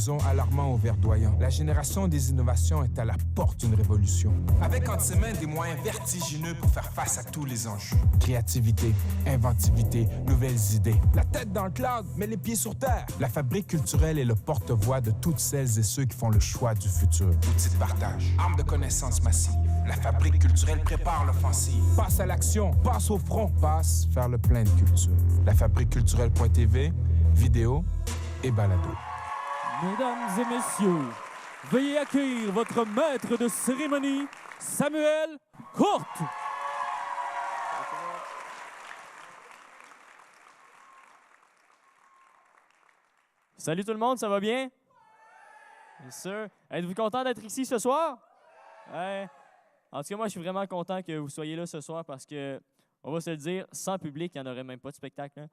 horizons alarmants ou verdoyants. La génération des innovations est à la porte d'une révolution. Avec entre ses mains des moyens vertigineux pour faire face à tous les enjeux. Créativité, inventivité, nouvelles idées. La tête dans le cloud, mais les pieds sur terre. La Fabrique culturelle est le porte-voix de toutes celles et ceux qui font le choix du futur. Outils de partage, armes de connaissances massives. La Fabrique culturelle prépare l'offensive. Passe à l'action, passe au front, passe faire le plein de culture. Lafabriqueculturelle.tv, vidéo et balado. Mesdames et messieurs, veuillez accueillir votre maître de cérémonie, Samuel Courte. Salut tout le monde, ça va bien? Bien sûr. Êtes-vous content d'être ici ce soir? Ouais. En tout cas, moi, je suis vraiment content que vous soyez là ce soir parce que, on va se le dire, sans public, il n'y en aurait même pas de spectacle.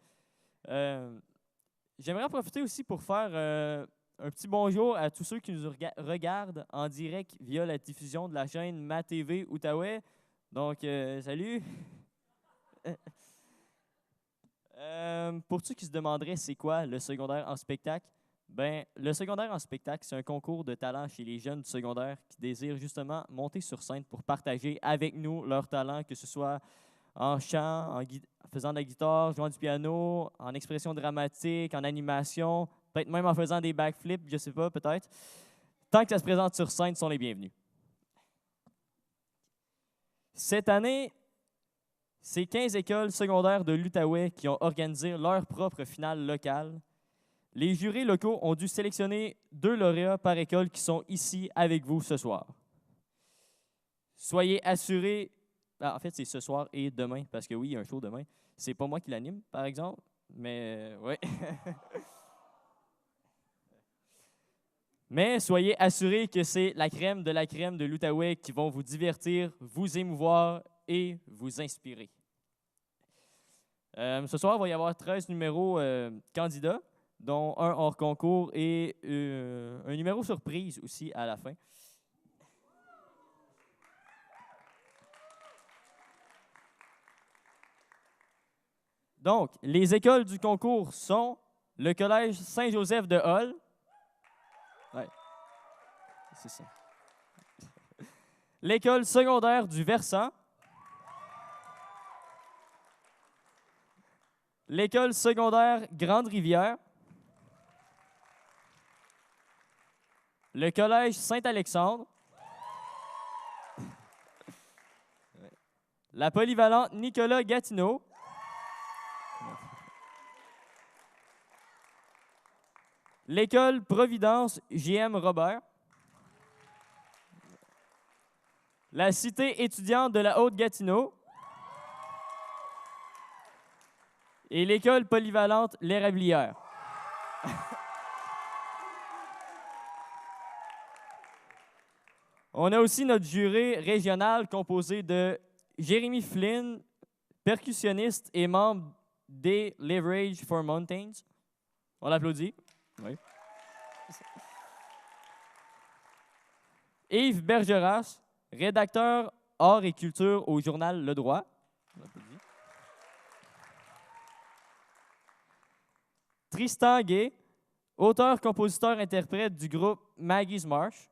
J'aimerais en profiter aussi pour faire un petit bonjour à tous ceux qui nous regardent en direct via la diffusion de la chaîne MaTV Outaouais. Donc, salut! Pour ceux qui se demanderaient c'est quoi le secondaire en spectacle, ben, le secondaire en spectacle, c'est un concours de talent chez les jeunes du secondaire qui désirent justement monter sur scène pour partager avec nous leur talent, que ce soit en chant, en faisant de la guitare, jouant du piano, en expression dramatique, en animation, peut-être même en faisant des backflips, je ne sais pas, peut-être. Tant que ça se présente sur scène, ils sont les bienvenus. Cette année, c'est 15 écoles secondaires de l'Outaouais qui ont organisé leur propre finale locale. Les jurys locaux ont dû sélectionner 2 lauréats par école qui sont ici avec vous ce soir. Soyez assurés, en fait, c'est ce soir et demain, parce que oui, il y a un show demain. C'est pas moi qui l'anime, par exemple, mais oui. Mais soyez assurés que c'est la crème de l'Outaouais qui vont vous divertir, vous émouvoir et vous inspirer. Ce soir, il va y avoir 13 numéros candidats, dont un hors concours et un numéro surprise aussi à la fin. Donc, les écoles du concours sont le Collège Saint-Joseph de Hall. Ouais, c'est ça. L'école secondaire du Versant. L'école secondaire Grande-Rivière. Le Collège Saint-Alexandre. La polyvalente Nicolas Gatineau. L'école Providence J.M. Robert. La cité étudiante de la Haute-Gatineau. Et l'école polyvalente L'Érablière. On a aussi notre jury régional composé de Jérémy Flynn, percussionniste et membre des Leverage for Mountains. On l'applaudit. Oui. Yves Bergeras, rédacteur art et culture au journal Le Droit. On l'applaudit. Tristan Gay, auteur, compositeur, interprète du groupe Maggie's Marsh.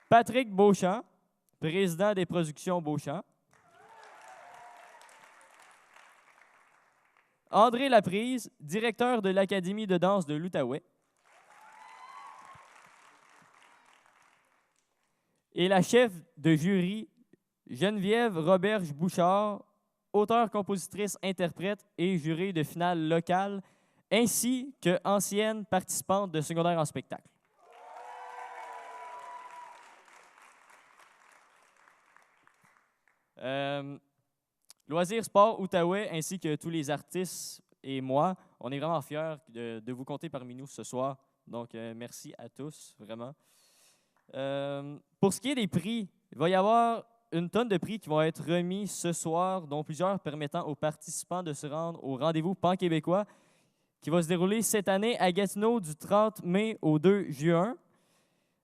Patrick Beauchamp, président des productions Beauchamp. André Laprise, directeur de l'Académie de danse de l'Outaouais. Et la chef de jury, Geneviève Roberge-Bouchard, auteure, compositrice, interprète et jurée de finale locale, ainsi qu'ancienne participante de secondaire en spectacle. Loisirs Sport Outaouais, ainsi que tous les artistes et moi, on est vraiment fiers de vous compter parmi nous ce soir. Donc, merci à tous, vraiment. Pour ce qui est des prix, il va y avoir une tonne de prix qui vont être remis ce soir, dont plusieurs permettant aux participants de se rendre au rendez-vous pan-québécois qui va se dérouler cette année à Gatineau du 30 mai au 2 juin.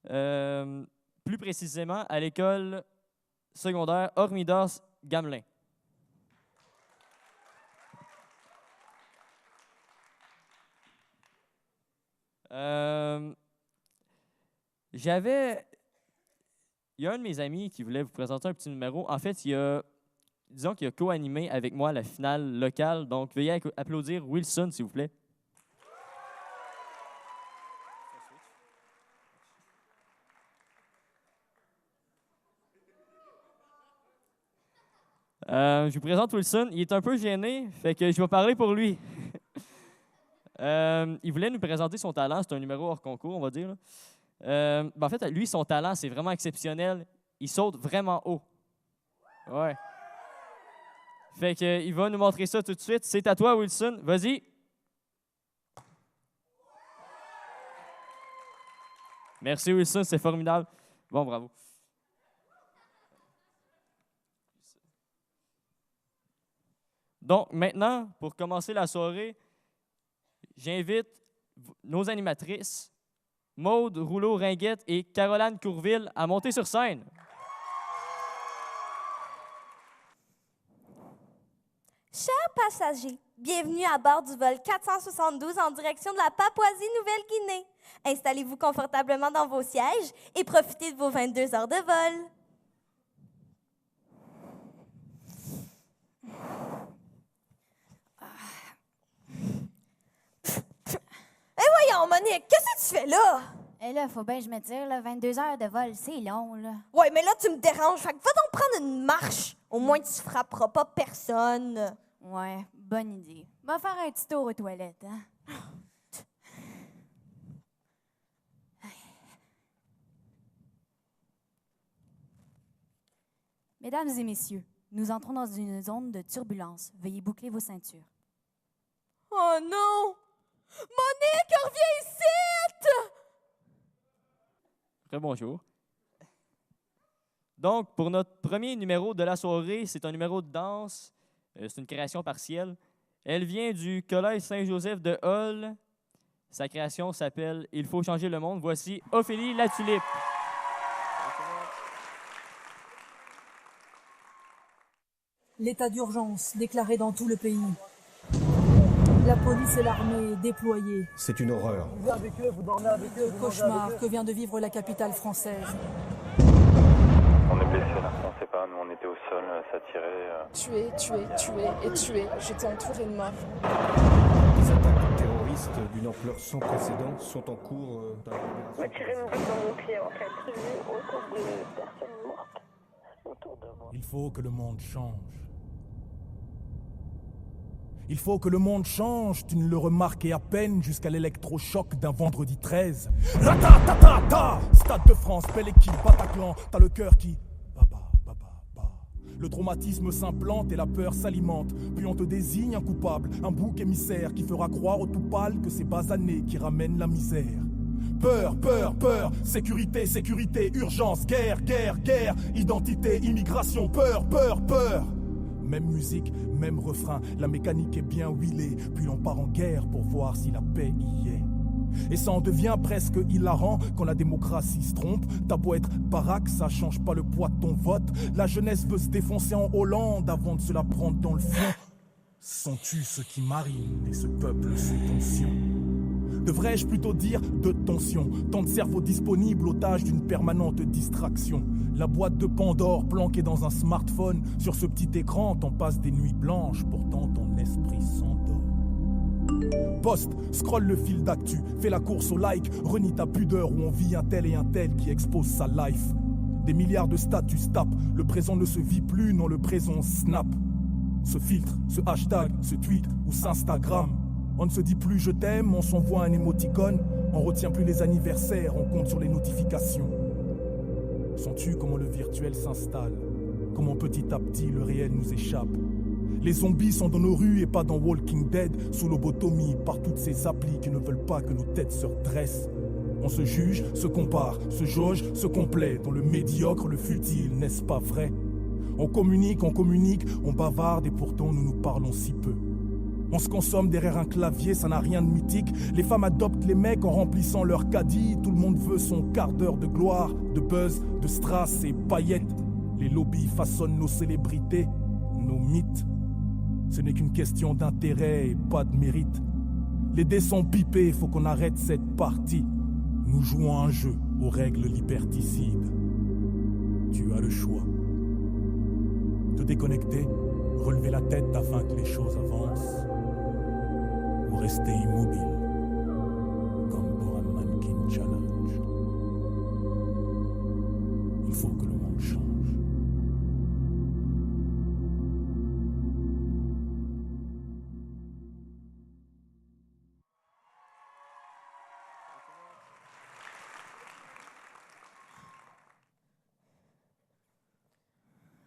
Plus précisément à l'école secondaire Hormidas Gamelin. Il y a un de mes amis qui voulait vous présenter un petit numéro. En fait, disons qu'il a co-animé avec moi la finale locale. Donc, veuillez applaudir Wilson, s'il vous plaît. Je vous présente Wilson. Il est un peu gêné, fait que je vais parler pour lui. Il voulait nous présenter son talent. C'est un numéro hors concours, on va dire. En fait, lui, son talent, c'est vraiment exceptionnel. Il saute vraiment haut. Ouais. Fait que, il va nous montrer ça tout de suite. C'est à toi, Wilson. Vas-y. Merci, Wilson. C'est formidable. Bon, bravo. Donc, maintenant, pour commencer la soirée, j'invite nos animatrices, Maude Rouleau-Ringuette et Caroline Courville, à monter sur scène. Chers passagers, bienvenue à bord du vol 472 en direction de la Papouasie-Nouvelle-Guinée. Installez-vous confortablement dans vos sièges et profitez de vos 22 heures de vol. Voyons, Monique, qu'est-ce que tu fais là? Et là, faut bien que je me tire, là, 22 heures de vol, c'est long, là. Ouais, mais là, tu me déranges. Fait que va donc prendre une marche. Au moins, tu frapperas pas personne. Ouais, bonne idée. Va faire un petit tour aux toilettes, hein. Mesdames et messieurs, nous entrons dans une zone de turbulence. Veuillez boucler vos ceintures. Oh non! Monique, reviens ici! Très bonjour. Donc, pour notre premier numéro de la soirée, c'est un numéro de danse. C'est une création partielle. Elle vient du Collège Saint-Joseph de Hull. Sa création s'appelle « Il faut changer le monde ». Voici Ophélie la Tulipe. L'état d'urgence déclaré dans tout le pays. La police et l'armée déployées. C'est une horreur. Vous vivez avec eux, vous dormez avec eux. Le cauchemar que vient de vivre la capitale française. On est blessés là, on sait pas, nous on était au sol, ça tirait. Tué. J'étais entourée de morts. Des attaques terroristes d'une ampleur sans précédent sont en cours dans On m'a tiré une balle dans mon pied en fait. J'ai vu autant de personnes mortes autour de moi. Il faut que le monde change. Il faut que le monde change, tu ne le remarquais à peine jusqu'à l'électrochoc d'un vendredi 13. Rata-ta-ta-ta, Stade de France, belle équipe, Bataclan, t'as le cœur qui... Le traumatisme s'implante et la peur s'alimente. Puis on te désigne un coupable, un bouc émissaire qui fera croire au tout pâle que c'est basané qui ramène la misère. Peur, peur, peur, sécurité, sécurité, urgence, guerre, guerre, guerre, identité, immigration, peur, peur, peur. Même musique, même refrain, la mécanique est bien huilée, puis l'on part en guerre pour voir si la paix y est. Et ça en devient presque hilarant quand la démocratie se trompe. T'as beau être baraque, ça change pas le poids de ton vote. La jeunesse veut se défoncer en Hollande avant de se la prendre dans le fond. Sont-tu ceux qui marinent et ce peuple sous tension? Devrais-je plutôt dire de tension? Tant de cerveaux disponibles, otages d'une permanente distraction. La boîte de Pandore planquée dans un smartphone. Sur ce petit écran, t'en passes des nuits blanches, pourtant ton esprit s'endort. Poste, scrolle le fil d'actu, fais la course au like, renie ta pudeur où on vit un tel et un tel qui expose sa life. Des milliards de statuts tapent, le présent ne se vit plus, non le présent snap. Ce filtre, ce hashtag, ce tweet ou s'Instagram. On ne se dit plus je t'aime, on s'envoie un émoticône, on retient plus les anniversaires, on compte sur les notifications. Sens-tu comment le virtuel s'installe, comment petit à petit le réel nous échappe? Les zombies sont dans nos rues et pas dans Walking Dead, sous lobotomie par toutes ces applis qui ne veulent pas que nos têtes se redressent. On se juge, se compare, se jauge, se complaît dans le médiocre, le futile, n'est-ce pas vrai? On communique, on bavarde et pourtant nous nous parlons si peu. On se consomme derrière un clavier, ça n'a rien de mythique. Les femmes adoptent les mecs en remplissant leur caddie. Tout le monde veut son quart d'heure de gloire, de buzz, de strass et paillettes. Les lobbies façonnent nos célébrités, nos mythes. Ce n'est qu'une question d'intérêt et pas de mérite. Les dés sont pipés, faut qu'on arrête cette partie. Nous jouons un jeu aux règles liberticides. Tu as le choix. Te déconnecter, relever la tête afin que les choses avancent, ou rester immobile, comme pour un mannequin challenge. Il faut que le monde change.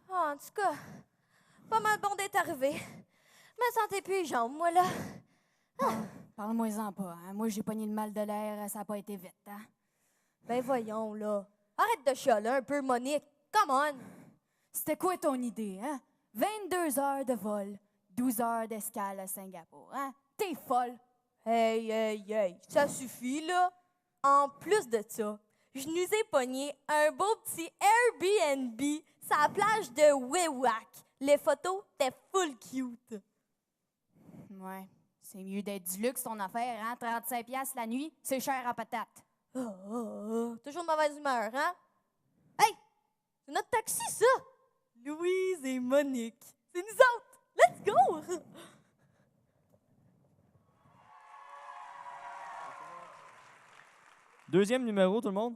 En tout cas, pas mal bon d'être arrivé. Je me sentais plus les jambes, moi, là. Parle-moi-en pas, hein? Moi, j'ai pogné le mal de l'air, ça n'a pas été vite, hein? Ben voyons, là. Arrête de chialer un peu, Monique. Come on! C'était quoi ton idée, hein? 22 heures de vol, 12 heures d'escale à Singapour, hein? T'es folle! Hey, ça suffit, là. En plus de ça, je nous ai pogné un beau petit Airbnb sur la plage de Wewak. Les photos, t'es full cute. Ouais, c'est mieux d'être du luxe, ton affaire, hein? 35$ la nuit, c'est cher à patate. Toujours de mauvaise humeur, hein? Hey! C'est notre taxi, ça! Louise et Monique. C'est nous autres! Let's go! Deuxième numéro, tout le monde,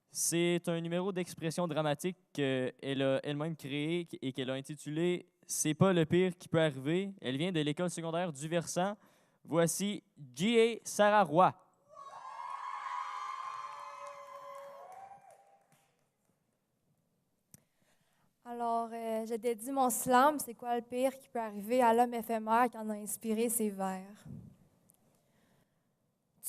c'est un numéro d'expression dramatique qu'elle a elle-même créé et qu'elle a intitulé « C'est pas le pire qui peut arriver ». Elle vient de l'école secondaire du Versant. Voici J.A. Sarah Roy. Alors, je dédie mon slam, c'est quoi le pire qui peut arriver à l'homme éphémère qui en a inspiré ses vers.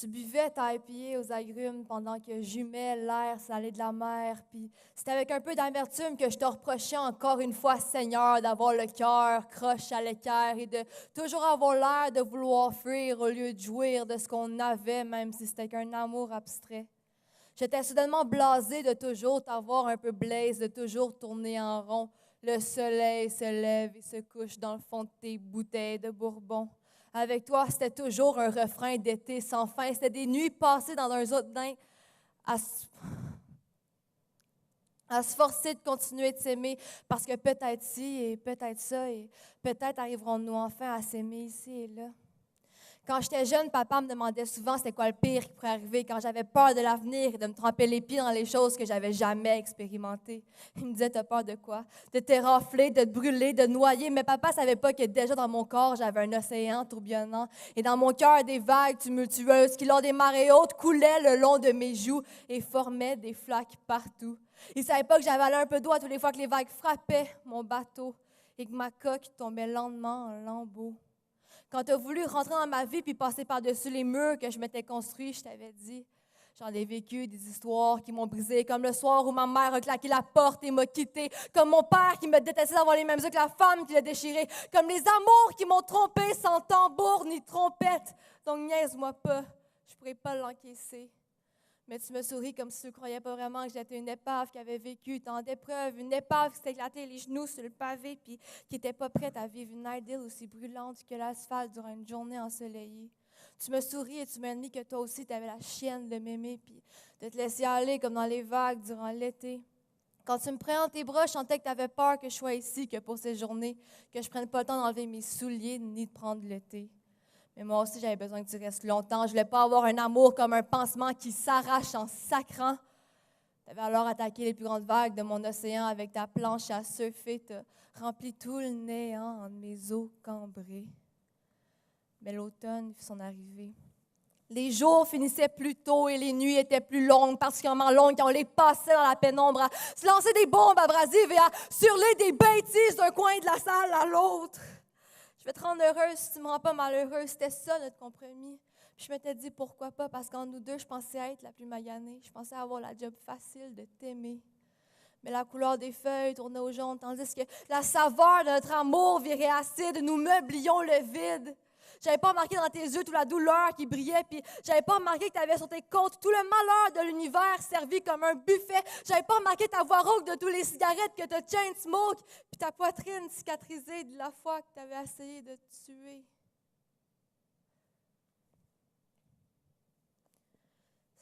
Tu buvais ta IPA aux agrumes pendant que j'humais l'air salé de la mer, puis c'est avec un peu d'amertume que je te reprochais encore une fois, Seigneur, d'avoir le cœur croche à l'équerre et de toujours avoir l'air de vouloir fuir au lieu de jouir de ce qu'on avait, même si c'était qu'un amour abstrait. J'étais soudainement blasée de toujours t'avoir un peu blaze, de toujours tourner en rond. Le soleil se lève et se couche dans le fond de tes bouteilles de bourbon. Avec toi, c'était toujours un refrain d'été sans fin. C'était des nuits passées dans un autre dingue à se forcer de continuer de s'aimer parce que peut-être ci et peut-être ça et peut-être arriverons-nous enfin à s'aimer ici et là. Quand j'étais jeune, papa me demandait souvent c'était quoi le pire qui pourrait arriver quand j'avais peur de l'avenir et de me tremper les pieds dans les choses que j'avais jamais expérimentées. Il me disait, t'as peur de quoi? De t'érafler, de te brûler, de te noyer. Mais papa savait pas que déjà dans mon corps, j'avais un océan tourbillonnant. Et dans mon cœur, des vagues tumultueuses qui, lors des marées hautes, coulaient le long de mes joues et formaient des flaques partout. Il savait pas que j'avalais un peu d'eau à toutes les fois que les vagues frappaient mon bateau et que ma coque tombait lentement en lambeaux. Quand tu as voulu rentrer dans ma vie puis passer par-dessus les murs que je m'étais construits, je t'avais dit, j'en ai vécu des histoires qui m'ont brisé, comme le soir où ma mère a claqué la porte et m'a quitté, comme mon père qui me détestait d'avoir les mêmes yeux que la femme qui l'a déchiré, comme les amours qui m'ont trompé sans tambour ni trompette. Donc niaise-moi pas, je pourrais pas l'encaisser. Mais tu me souris comme si tu ne croyais pas vraiment que j'étais une épave qui avait vécu tant d'épreuves, une épave qui s'est éclatée les genoux sur le pavé puis qui n'était pas prête à vivre une idylle aussi brûlante que l'asphalte durant une journée ensoleillée. Tu me souris et tu m'as dit que toi aussi tu avais la chienne de m'aimer puis de te laisser aller comme dans les vagues durant l'été. Quand tu me prenais dans tes bras, je sentais que tu avais peur que je sois ici, que pour ces journées, que je ne prenne pas le temps d'enlever mes souliers ni de prendre le thé. Mais moi aussi, j'avais besoin que tu restes longtemps. Je ne voulais pas avoir un amour comme un pansement qui s'arrache en sacrant. Tu avais alors attaqué les plus grandes vagues de mon océan avec ta planche à surfer. Tu as rempli tout le néant en mes eaux cambrées. Mais l'automne fit son arrivée. Les jours finissaient plus tôt et les nuits étaient plus longues, particulièrement longues, quand on les passait dans la pénombre à se lancer des bombes abrasives et à surler des bêtises d'un coin de la salle à l'autre. Je vais te rendre heureuse si tu ne me rends pas malheureuse. C'était ça, notre compromis. Puis je m'étais dit, pourquoi pas? Parce qu'en nous deux, je pensais être la plus maganée. Je pensais avoir la job facile de t'aimer. Mais la couleur des feuilles tournait au jaune, tandis que la saveur de notre amour virait acide. Nous meublions le vide. J'avais pas remarqué dans tes yeux toute la douleur qui brillait, puis j'avais pas remarqué que tu avais sur tes côtes tout le malheur de l'univers servi comme un buffet. J'avais pas remarqué ta voix rauque de tous les cigarettes que tu chain smoke, puis ta poitrine cicatrisée de la fois que tu avais essayé de te tuer.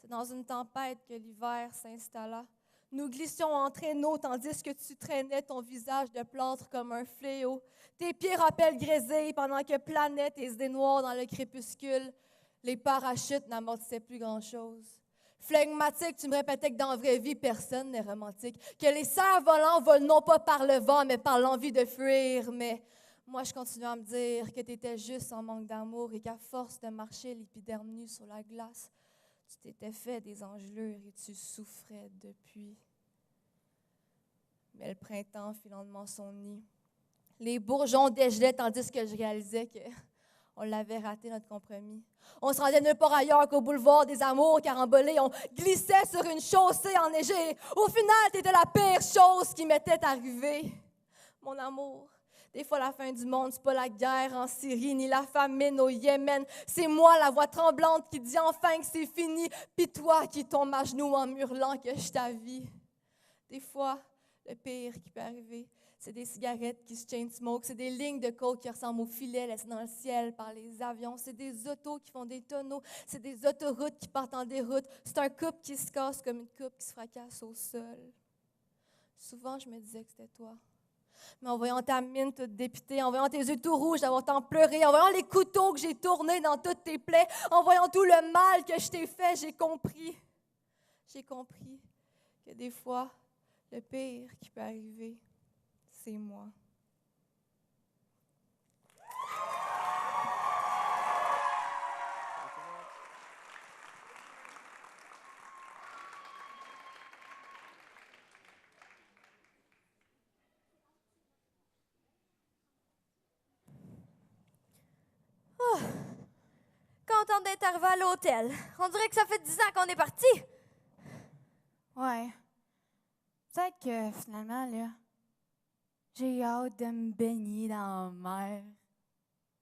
C'est dans une tempête que l'hiver s'installa. Nous glissions en traîneau tandis que tu traînais ton visage de plâtre comme un fléau. Tes pieds rappellent grésille pendant que planaient tes idées noires dans le crépuscule. Les parachutes n'amortissaient plus grand-chose. Flegmatique, tu me répétais que dans la vraie vie, personne n'est romantique. Que les cerfs-volants volent non pas par le vent, mais par l'envie de fuir. Mais moi, je continuais à me dire que tu étais juste en manque d'amour et qu'à force de marcher l'épiderme nu sur la glace, tu t'étais fait des engelures et tu souffrais depuis. Mais le printemps fit lentement son nid. Les bourgeons dégelaient tandis que je réalisais que on l'avait raté, notre compromis. On se rendait nulle part ailleurs qu'au boulevard des amours carambolés. On glissait sur une chaussée enneigée. Au final, t'étais la pire chose qui m'était arrivée. Mon amour, des fois, la fin du monde, c'est pas la guerre en Syrie, ni la famine au Yémen. C'est moi, la voix tremblante, qui dit enfin que c'est fini. Puis toi, qui tombes à genoux en hurlant que je t'avie. Des fois, le pire qui peut arriver, c'est des cigarettes qui se chain smoke, c'est des lignes de coke qui ressemblent aux filets laissés dans le ciel par les avions, c'est des autos qui font des tonneaux, c'est des autoroutes qui partent en déroute, c'est un couple qui se casse comme une coupe qui se fracasse au sol. Souvent, je me disais que c'était toi. Mais en voyant ta mine toute dépitée, en voyant tes yeux tout rouges d'avoir tant pleuré, en voyant les couteaux que j'ai tournés dans toutes tes plaies, en voyant tout le mal que je t'ai fait, j'ai compris. J'ai compris que des fois, le pire qui peut arriver, c'est moi. Oh, contente d'être arrivée à l'hôtel. On dirait que ça fait 10 ans qu'on est parti. Ouais. Peut-être que finalement, là, j'ai hâte de me baigner dans la mer,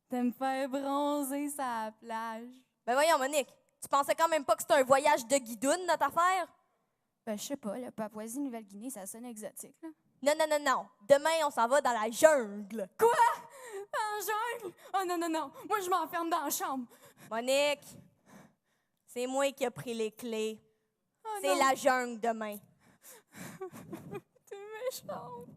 de me faire bronzer sur la plage. Ben voyons, Monique, tu pensais quand même pas que c'était un voyage de guidoune, notre affaire? Ben, je sais pas, la Papouasie-Nouvelle-Guinée, ça sonne exotique, là. Non, non, non, non. Demain, on s'en va dans la jungle. Quoi? En jungle? Oh non, non, non. Moi, je m'enferme dans la chambre. Monique, c'est moi qui ai pris les clés. Oh, c'est non. la jungle demain. T'es méchante.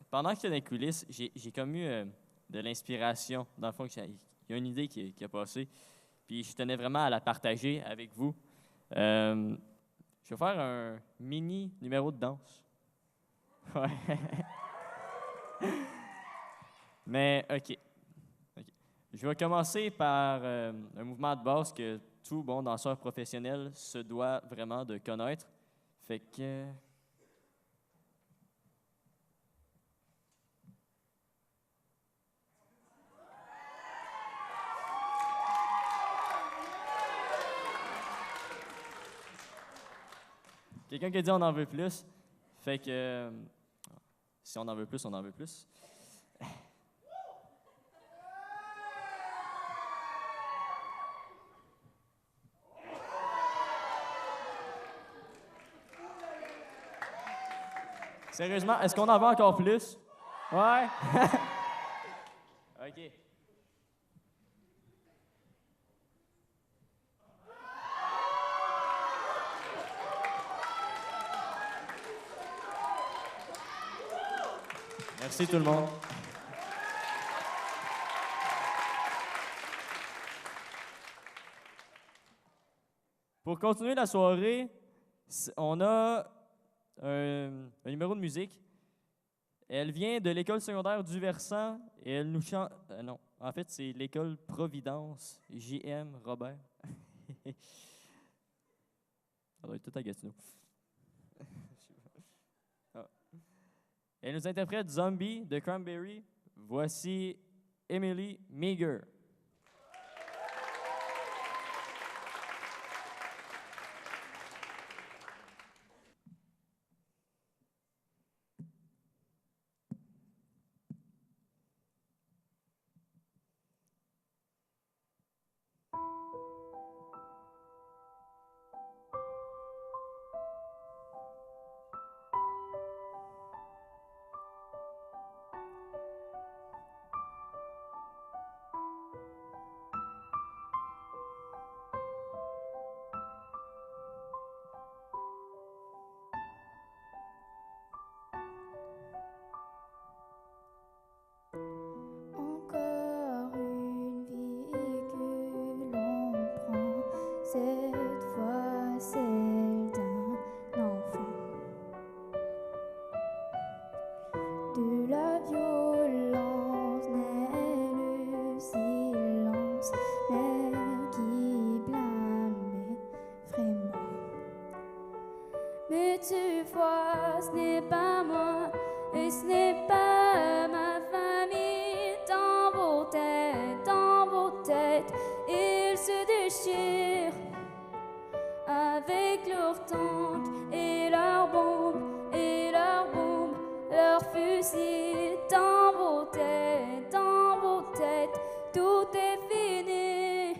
Pendant que j'étais dans les coulisses, j'ai comme eu de l'inspiration. Dans le fond, il y a une idée qui a passé. Puis je tenais vraiment à la partager avec vous. Je vais faire un mini numéro de danse. Ouais. Mais, OK. Je vais commencer par un mouvement de base que tout bon danseur professionnel se doit vraiment de connaître. Fait que... Quelqu'un qui a dit on en veut plus. Fait que si on en veut plus, on en veut plus. Sérieusement, est-ce qu'on en veut encore plus? Ouais? OK. Merci tout le monde. Pour continuer la soirée, on a un numéro de musique. Elle vient de l'école secondaire du Versant et elle nous chante... non, en fait, c'est l'école Providence, J.M. Robert. Ça doit être tout à Gatineau. Elle nous interprète Zombie de Cranberry. Voici Emily Meager. Cette fois, celle d'un enfant. De la violence naît le silence, mais qui blâmait vraiment. Mais tu vois, ce n'est pas moi, et ce n'est pas ma famille. Dans vos têtes, ils se déchirent avec leurs tanks et leurs bombes, leurs fusils. Dans vos têtes, tout est fini.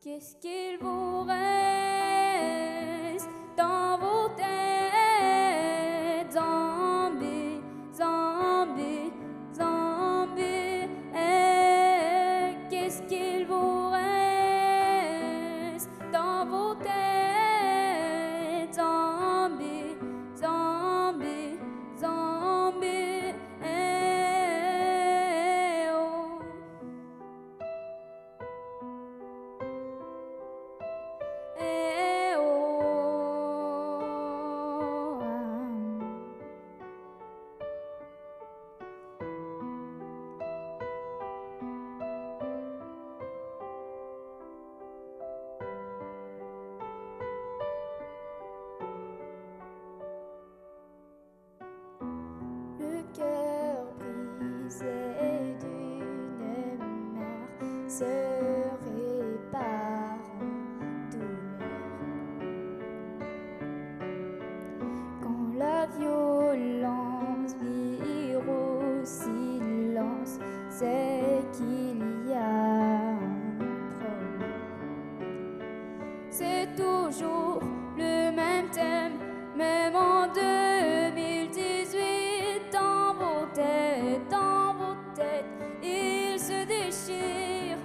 Qu'est-ce qu'il vous reste dans vos têtes? Zombies, zombies, zombies. Qu'est-ce qu'il vous reste dans vos têtes? Zombies, zombies, zombies. Oh. Le cœur brisé d'une mère se répare en douleur. Quand la violence vire au silence, c'est qu'il y a un problème. C'est toujours le même thème, même en 2018. Dans vos têtes, ils se déchirent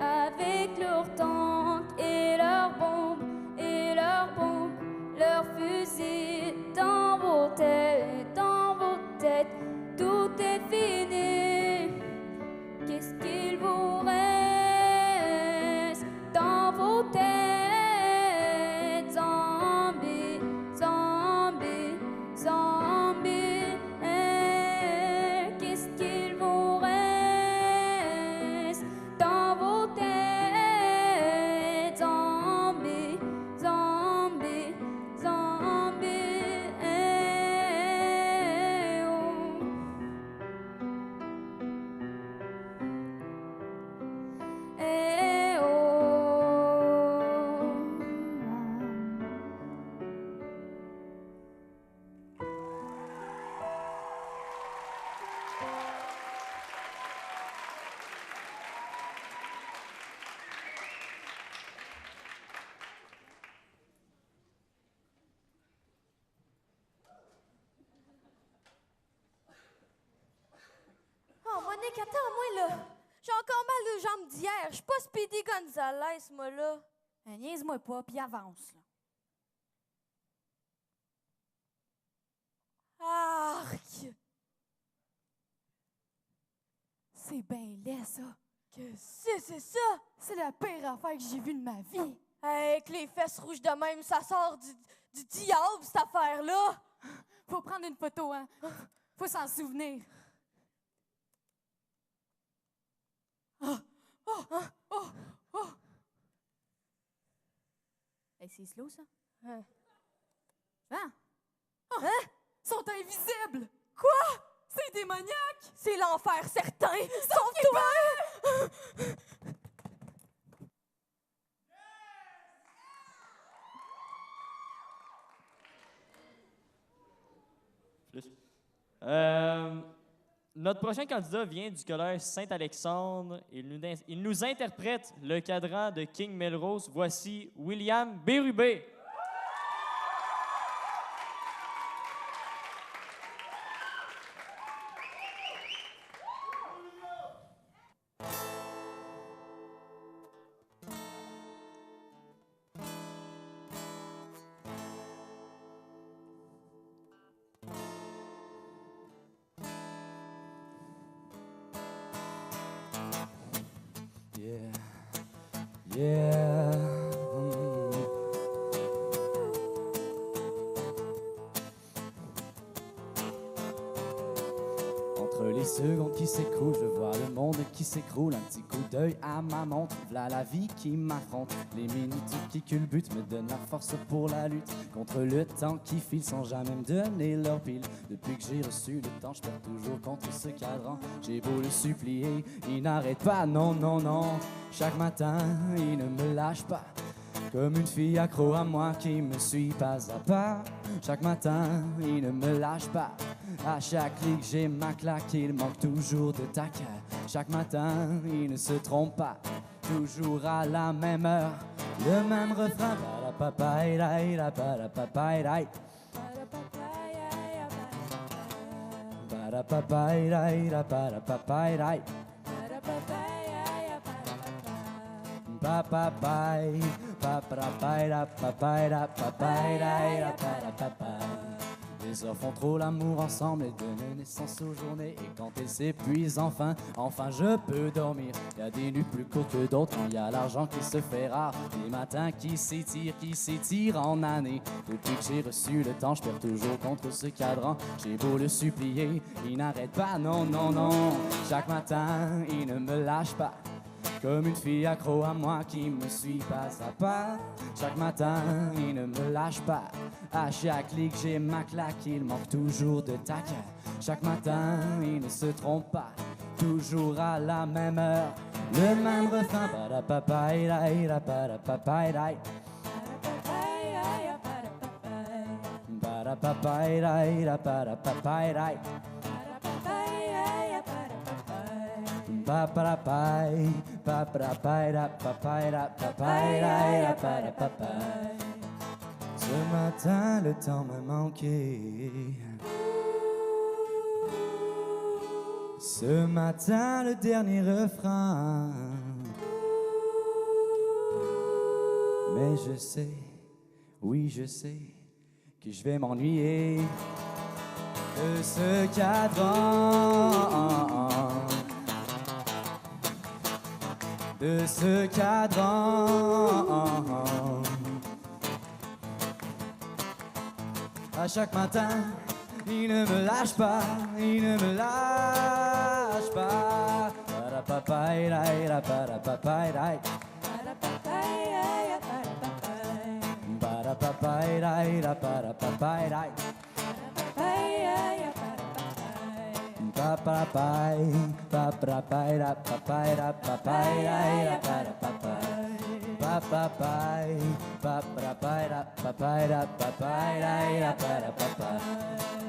avec leurs tanks et leurs bombes, leurs fusils. Dans vos têtes, tout est fini. Qu'est-ce qu'il vous reste dans vos têtes? Zombies, zombies, zombies. Qu'est-ce qu'il vous reste dans vos têtes? Zombies, zombies, zombies. Oh. Oh, Monique, attends-moi, là. J'ai encore mal de jambes d'hier. Je suis pas Speedy Gonzalez, moi, là. Niaise-moi pas, puis avance, là. Arc! C'est bien laid, ça. Qu'est-ce que c'est ça? C'est la pire affaire que j'ai vue de ma vie. Avec les fesses rouges de même, ça sort du diable, cette affaire-là. Faut prendre une photo, hein. Faut s'en souvenir. Hey, c'est slow, ça? Hein? Hein? Hein? Ils sont invisibles! Quoi? C'est démoniaque! C'est l'enfer certain! Sauve-toi! Notre prochain candidat vient du collège Saint-Alexandre. Il nous interprète le cadran de King Melrose. Voici William Bérubé. Yeah. Entre les secondes qui s'écroulent, je vois le monde qui s'écroule. Un petit coup d'œil à ma montre, v'là la vie qui m'affronte. Les minutes qui culbutent me donnent la force pour la lutte contre le temps qui file sans jamais me donner leur pile. Depuis que j'ai reçu le temps, je perds toujours contre ce cadran. J'ai beau le supplier, il n'arrête pas, non, non, non. Chaque matin, il ne me lâche pas. Comme une fille accro à moi qui me suit pas à pas. Chaque matin, il ne me lâche pas. À chaque clic, j'ai ma claque, il manque toujours de tac. Chaque matin, il ne se trompe pas. Toujours à la même heure, le même refrain. Ba-da-pa-pa-i-da-i-da, ba-da-pa-pa-i-da-i. Ba-da-pa-pa-i-da-i-da, ba-da-pa-pa-i-da-i. Pa-pa-pa-i, pa-pa-pa-i-da, pa-pa-i-da, pa-pa-i-da-i-da, pa-da-pa-pa. Les heures font trop l'amour ensemble et donnent naissance aux journées. Et quand elles s'épuisent enfin je peux dormir. Y a des nuits plus courtes que d'autres quand y a l'argent qui se fait rare. Des matins qui s'étirent en années. Depuis que j'ai reçu le temps, je perds toujours contre ce cadran. J'ai beau le supplier, il n'arrête pas, non, non, non. Chaque matin, il ne me lâche pas. Comme une fille accro à moi qui me suit pas à pas. Chaque matin, il ne me lâche pas. À chaque clic, j'ai ma claque, il manque toujours de tac. Chaque matin, il ne se trompe pas. Toujours à la même heure, le même refrain. Ba-da-pa-pa-i-da-i-da, ba-da-pa-pa-i-da-i. Ba-da-pa-pa-i-da-i-da, ba-da-pa-pa-i-da-i. Pa-pa-da-pai, pa-pa-da-pai-da, pa-pa-i-da, pa-pa-i-da-i-da, pa-da-pa-pai. Ce matin, le temps me manquait. Ce matin, le dernier refrain. Mais je sais, oui je sais, que je vais m'ennuyer de ce cadran. De ce cadran. À chaque matin, il ne me lâche pas, il ne me lâche pas. Ba-da-pa-pa-i-da-i-da, ba-da-pa-pa-i-da-i. Ba-da-pa-pa-i-da-i-da, ba-da-pa-pa-i-da-i. Pa-pa-pai, pa-pa-pai-da, pa-pa-i-da, pa-pa-i-da-i-da, pa-da-pa-pai. Pa-pa-pai, pa-pa-pai-da, pa-pa-i-da, pa-pa-i-da-i-da, pa-da-pa-pai.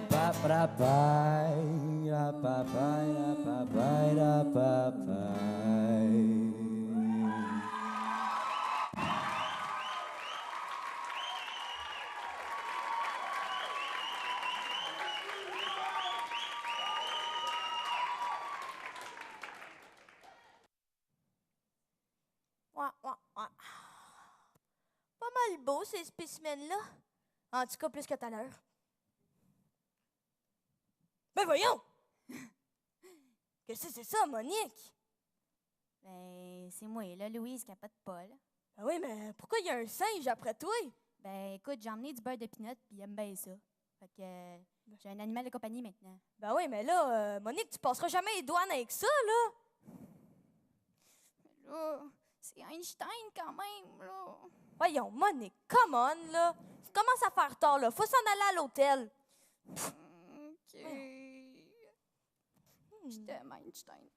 Pa-pa-pai, pa-pa-pai-da, pa-pa-i-da, pa-pai. Pas mal beau, ces spécimens-là. En tout cas, plus que tout à l'heure. Ben voyons! Qu'est-ce que c'est ça, Monique? Ben, c'est moi, là, Louise, qui a pas de Paul. Ben oui, mais pourquoi il y a un singe après toi? Ben, écoute, j'ai emmené du beurre de pinot, puis il aime bien ça. Fait que j'ai un animal de compagnie maintenant. Ben oui, mais là, Monique, tu passeras jamais les douanes avec ça, là. Là, c'est Einstein quand même, là. Voyons, Monique, come on, là. Tu commences à faire tard, là. Faut s'en aller à l'hôtel. OK. Je t'aime, Einstein.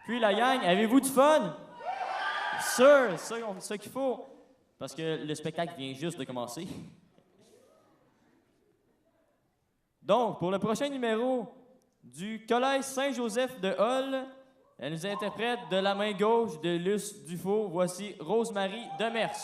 Puis la gang, avez-vous du fun? Sûr, c'est ça qu'il faut. Parce que le spectacle vient juste de commencer. Donc, pour le prochain numéro du Collège Saint-Joseph de Hall, elle nous interprète de la main gauche de Luce Dufault. Voici Rosemary Demers.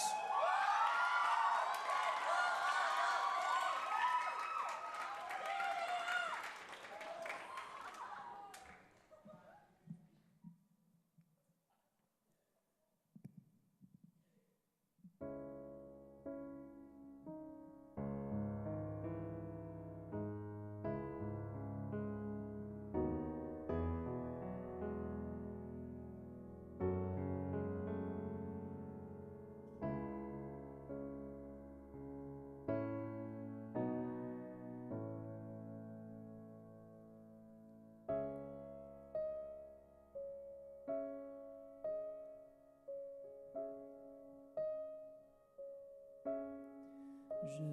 je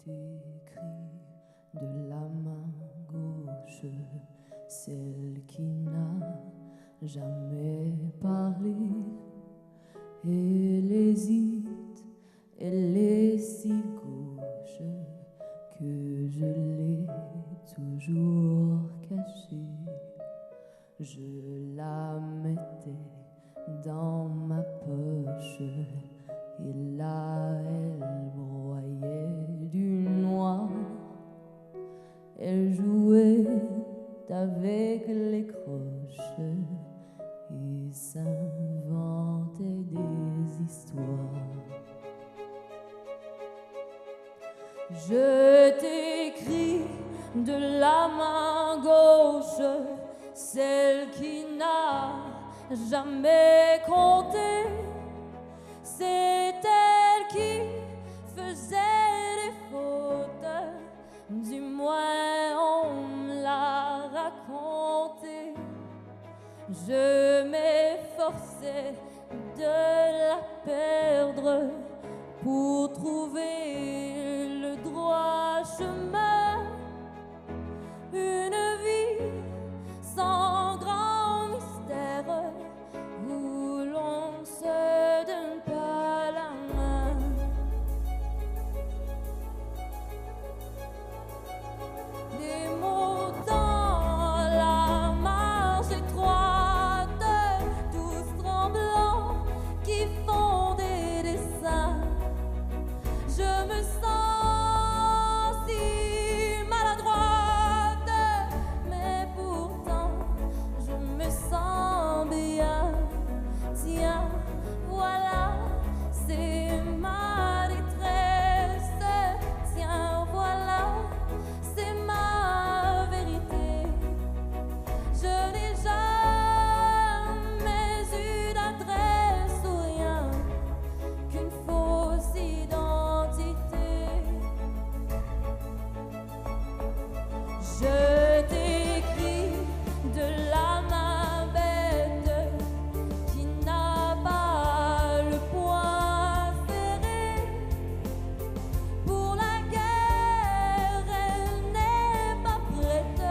t'écris de la main gauche, celle qui n'a jamais parlé. Elle hésite, elle est si gauche que je l'ai toujours cachée. Je la mettais dans ma poche et là elle broyait du noir. Elle jouait avec les croches et s'inventait des histoires. Je t'écris de la main gauche, celle qui n'a jamais compté. C'est elle qui faisait des fautes, du moins on me l'a raconté. Je m'efforçais de la perdre pour trouver le droit chemin. Une vie sans grand mystère où l'on se donne pas la main. Des mots dans la marche étroite, tous tremblants qui font des dessins. Je me sens si maladroite, mais pourtant je me sens bien. Tiens, voilà, c'est ma détresse. Tiens, voilà, c'est ma vérité. Je n'ai jamais eu d'adresse ou rien qu'une fausse identité. Je t'écris de la main bête qui n'a pas le poing serré. Pour la guerre, elle n'est pas prête.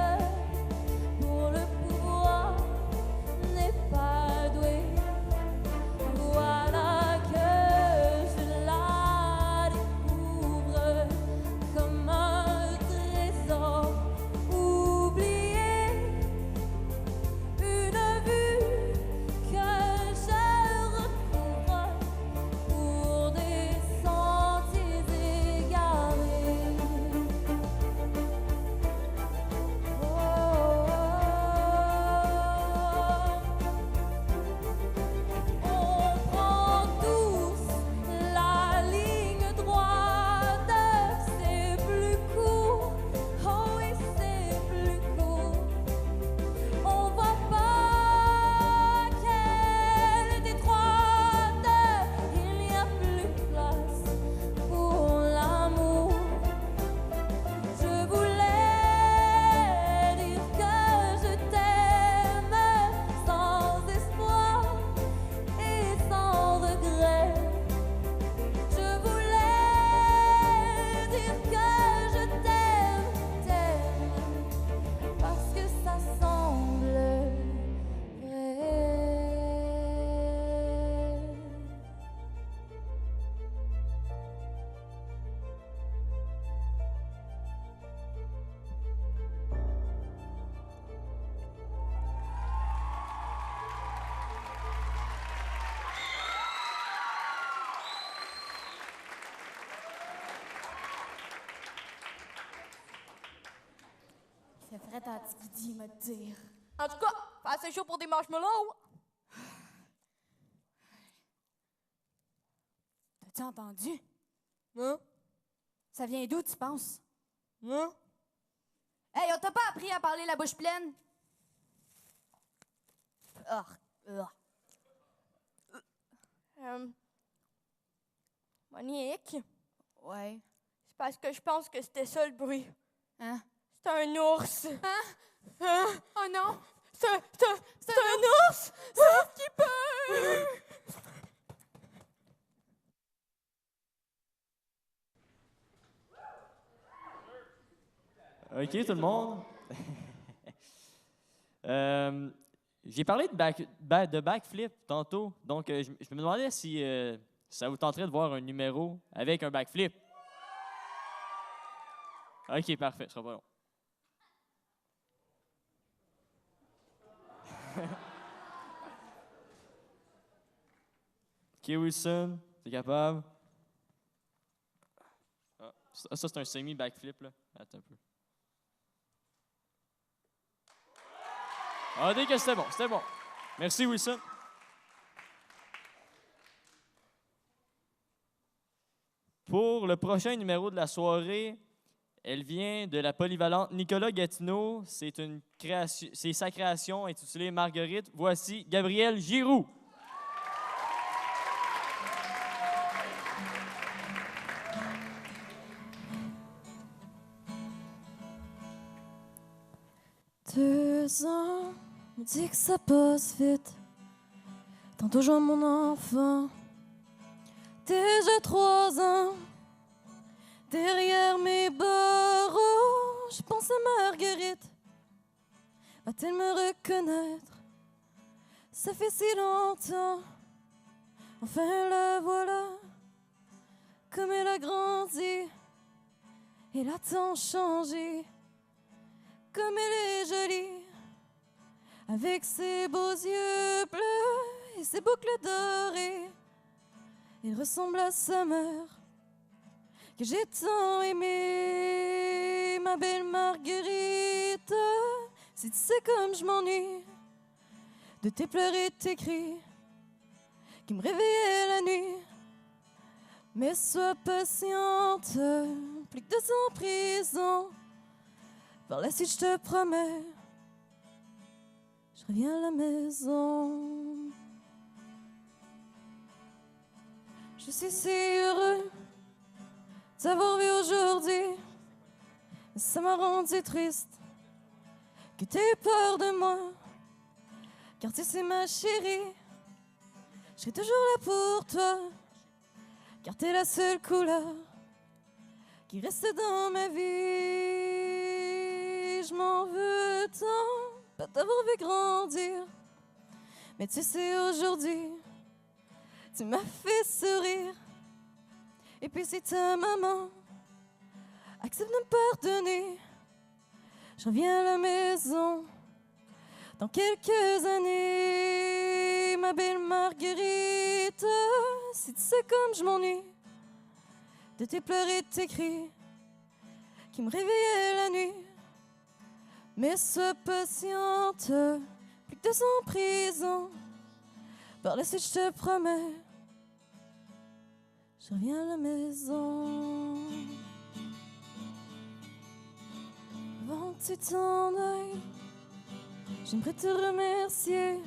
Pour le pouvoir, n'est pas douée. Voilà que je la découvre comme un trésor oublié. Une vue que je recouvre pour des sentiers égarés. On prend tous la ligne droite, c'est plus court, oh oui c'est plus court. On voit pas qu'elle est étroite, il n'y a plus de place pour l'amour. Je voulais dire que je t'aime sans espoir et sans regret. Je voulais dire que je t'aime parce que ça semble vrai. C'est vrai, t'as dit, me dire. En tout cas, pas assez chaud pour des marshmallows. T'as-tu entendu? Hein? Ça vient d'où, tu penses? Hein? Hey, on t'a pas appris à parler la bouche pleine? Monique, Ouais. c'est parce que je pense que c'était ça le bruit. Hein? C'est un ours. Hein? Hein? Oh non! C'est un ours! Sauf qu'il peut! OK, tout le monde? J'ai parlé de backflip tantôt, donc je me demandais si ça vous tenterait de voir un numéro avec un backflip. OK, parfait, ce sera pas long. OK, Wilson, t'es capable? Ah, ça c'est un semi-backflip, là. Attends un peu. Ah, dès que c'était bon, c'était bon. Merci, Wilson. Pour le prochain numéro de la soirée, elle vient de la polyvalente Nicolas Gatineau. C'est sa création intitulée Marguerite. Voici Gabriel Giroux. Deux ans, on dit que ça passe vite. Tantôt je vois mon enfant, déjà 3 ans. Derrière mes barreaux, je pense à Marguerite. Va-t-elle me reconnaître? Ça fait si longtemps, enfin la voilà. Comme elle a grandi, elle a tant changé. Comme elle est jolie, avec ses beaux yeux bleus et ses boucles dorées. Elle ressemble à sa mère, que j'ai tant aimée, ma belle Marguerite. Si tu sais comme je m'ennuie de tes pleurs et tes cris qui me réveillaient la nuit. Mais sois patiente, plus que 2 ans en prison. Par la suite, je te promets, je reviens à la maison. Je suis si heureux de t'avoir vu aujourd'hui. Ça m'a rendu triste que t'aies peur de moi. Car tu sais, ma chérie, je serai toujours là pour toi. Car t'es la seule couleur qui reste dans ma vie. Je m'en veux tant, pas t'avoir vu grandir. Mais tu sais, aujourd'hui, tu m'as fait sourire. Et puis si ta maman accepte de me pardonner, je reviens à la maison dans quelques années. Ma belle Marguerite, si tu sais comme je m'ennuie de tes pleurs et de tes cris qui me réveillaient la nuit. Mais sois patiente, plus que 2 ans en prison. Par la suite, je te promets, je reviens à la maison. Avant que tu t'en ailles, j'aimerais te remercier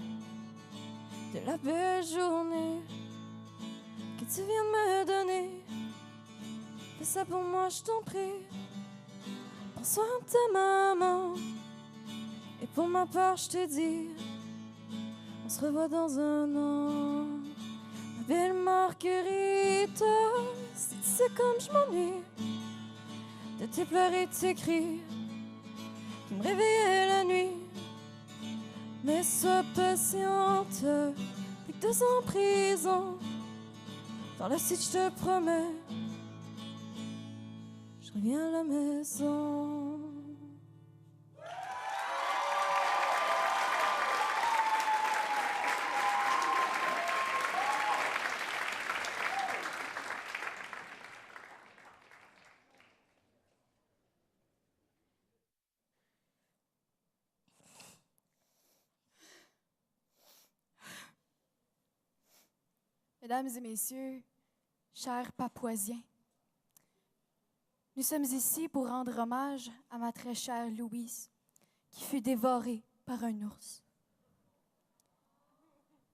de la belle journée que tu viens de me donner. Fais ça pour moi, je t'en prie. Prends soin de ta maman. Et pour ma part, je te dis, on se revoit dans 1 an. Ma belle Marguerite, si tu sais comme je m'ennuie de tes pleurs et de tes cris qui me réveillaient la nuit. Mais sois patiente, plus que 2 ans en prison. Par la suite, je te promets, je reviens à la maison. Mesdames et messieurs, chers Papouasiens, nous sommes ici pour rendre hommage à ma très chère Louise, qui fut dévorée par un ours.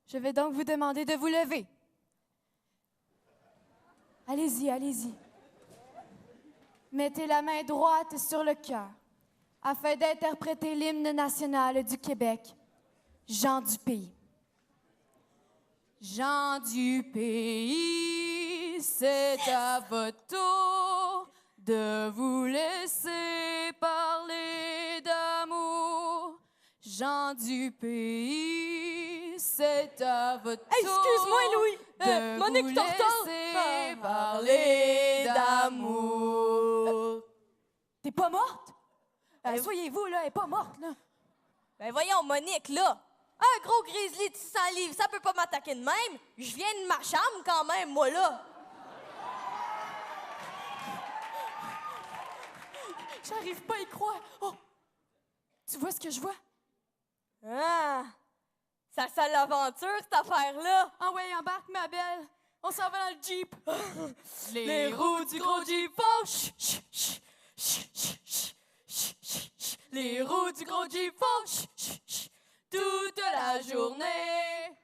Je vais donc vous demander de vous lever. Allez-y, allez-y. Mettez la main droite sur le cœur afin d'interpréter l'hymne national du Québec, Gens du pays. Gens du pays, c'est à votre tour de vous laisser parler. gens du pays, c'est à votre tour. Excuse-moi, Louis. De Monique, vous t'en retournes. laisser parler d'amour. T'es pas morte? Soyez-vous, là, elle est pas morte, là. Ben voyons, Monique, là. Un gros grizzly de 600 livres, ça peut pas m'attaquer de même. Je viens de ma chambre quand même, moi, là. J'arrive pas à y croire. Oh! Tu vois ce que je vois? Ah! Ça sent l'aventure, cette affaire-là. Ah ouais, embarque, ma belle. On s'en va dans le Jeep. Les roues du gros Jeep font ch, ch, ch, ch, ch, ch, ch, ch, ch. Les roues du gros Jeep font ch, ch, ch, toute la journée.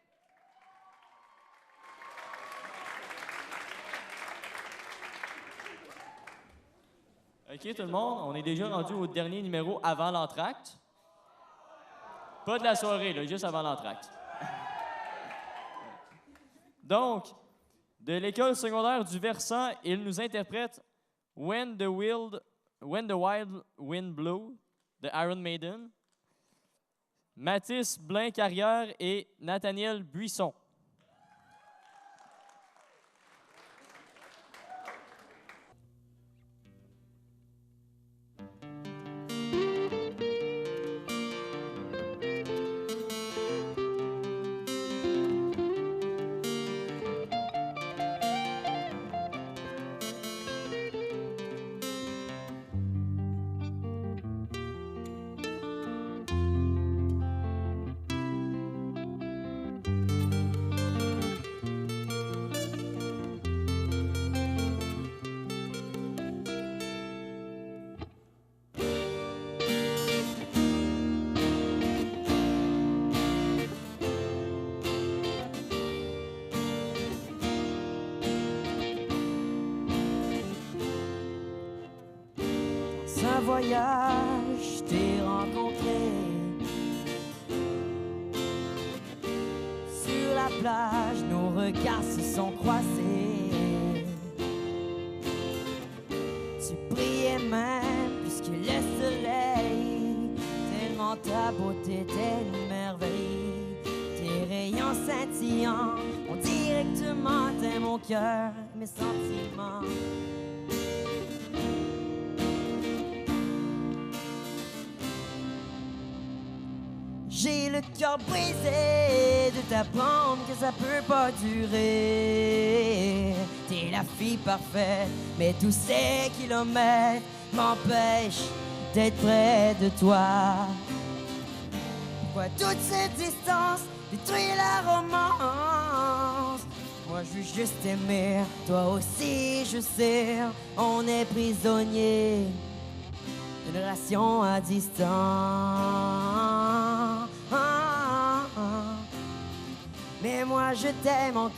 OK, tout le monde, on est déjà rendu au dernier numéro avant l'entracte. Pas de la soirée, là, juste avant l'entracte. Donc, de l'école secondaire du Versant, il nous interprète When the Wild Wind Blows de Iron Maiden, Mathis Blain-Carrière et Nathaniel Buisson. Un voyage, t'ai rencontré sur la plage, nos regards se sont croisés. Tu brillais même plus que le soleil, tellement ta beauté était une merveille. Tes rayons scintillants ont directement atteint mon cœur, mes sentiments. J'ai le cœur brisé de t'apprendre que ça peut pas durer. T'es la fille parfaite, mais tous ces kilomètres m'empêchent d'être près de toi. Pourquoi toute cette distance détruit la romance? Moi je veux juste aimer, toi aussi je sais. On est prisonnier d'une relation à distance. Mais moi je t'aime encore.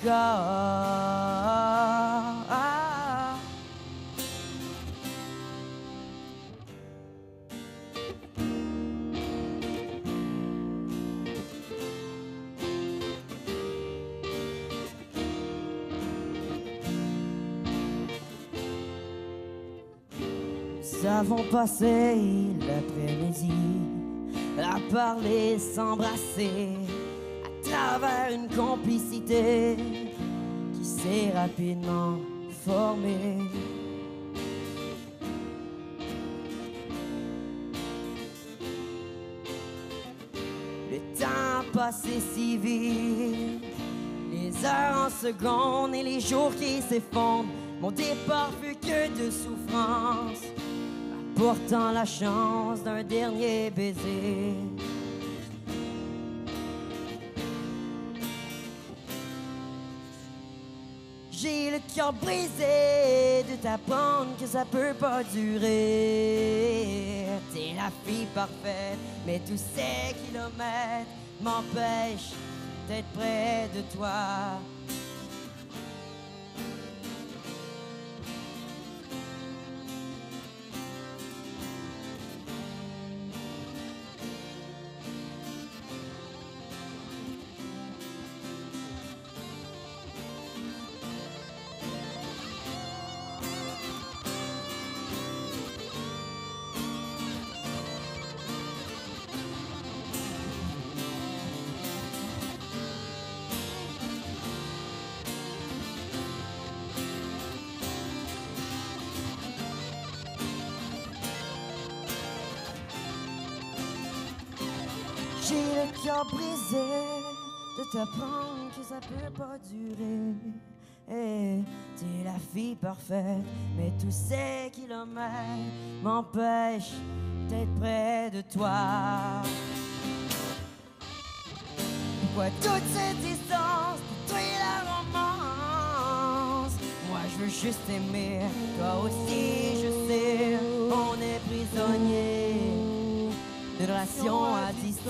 Nous avons passé l'après-midi à parler, s'embrasser à travers une complicité qui s'est rapidement formée. Le temps passé si vite, les heures en secondes et les jours qui s'effondrent. Mon départ fut que de souffrance, apportant la chance d'un dernier baiser. J'ai le cœur brisé de t'apprendre que ça peut pas durer. T'es la fille parfaite, mais tous ces kilomètres m'empêchent d'être près de toi. J'ai le cœur brisé de t'apprendre que ça peut pas durer. Hey, t'es la fille parfaite, mais tous ces kilomètres m'empêchent d'être près de toi. Pourquoi toute cette distance, pour toi et la romance? Moi je veux juste aimer, toi aussi je sais. On est prisonnier d'une relation à distance.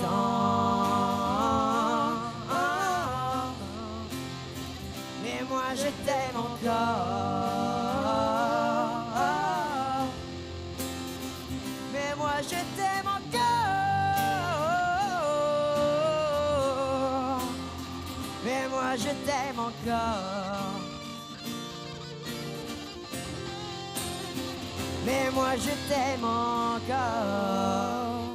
Mais moi je t'aime encore. Mais moi je t'aime encore. Mais moi je t'aime encore. Mais moi je t'aime encore.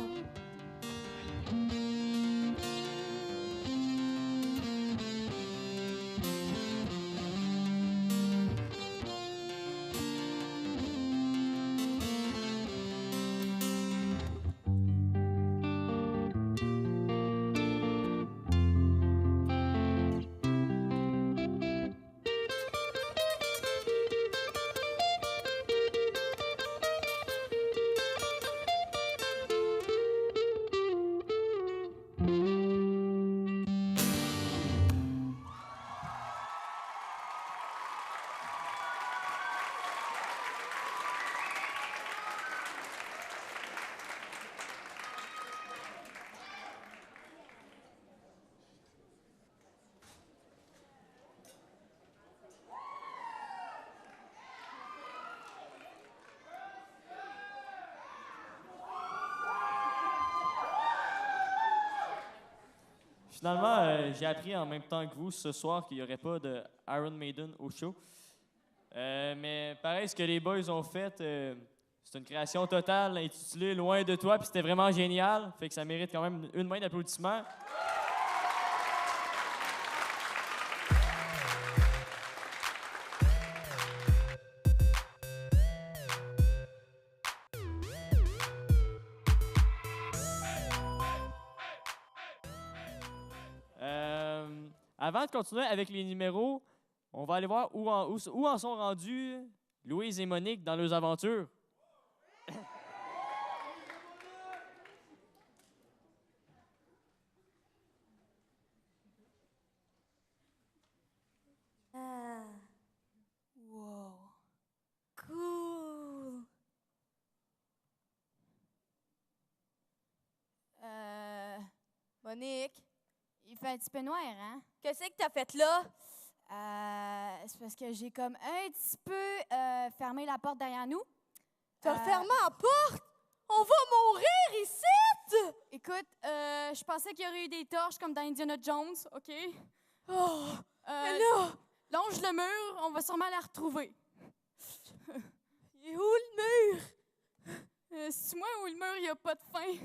Finalement, j'ai appris en même temps que vous ce soir qu'il n'y aurait pas de Iron Maiden au show. Mais pareil, ce que les boys ont fait, c'est une création totale intitulée Loin de toi, puis c'était vraiment génial. Fait que ça mérite quand même une main d'applaudissement. Avant de continuer avec les numéros, on va aller voir où en sont rendus Louise et Monique dans leurs aventures. Wow. Cool. Monique, il fait un petit peu noir, hein? Qu'est-ce que t'as fait là? C'est parce que j'ai comme un petit peu fermé la porte derrière nous. T'as fermé la porte? On va mourir ici! Écoute, je pensais qu'il y aurait eu des torches comme dans Indiana Jones, OK? Oh! Mais là! Longe le mur, on va sûrement la retrouver. Il est où le mur? C'est moi ou le mur, il n'y a pas de fin?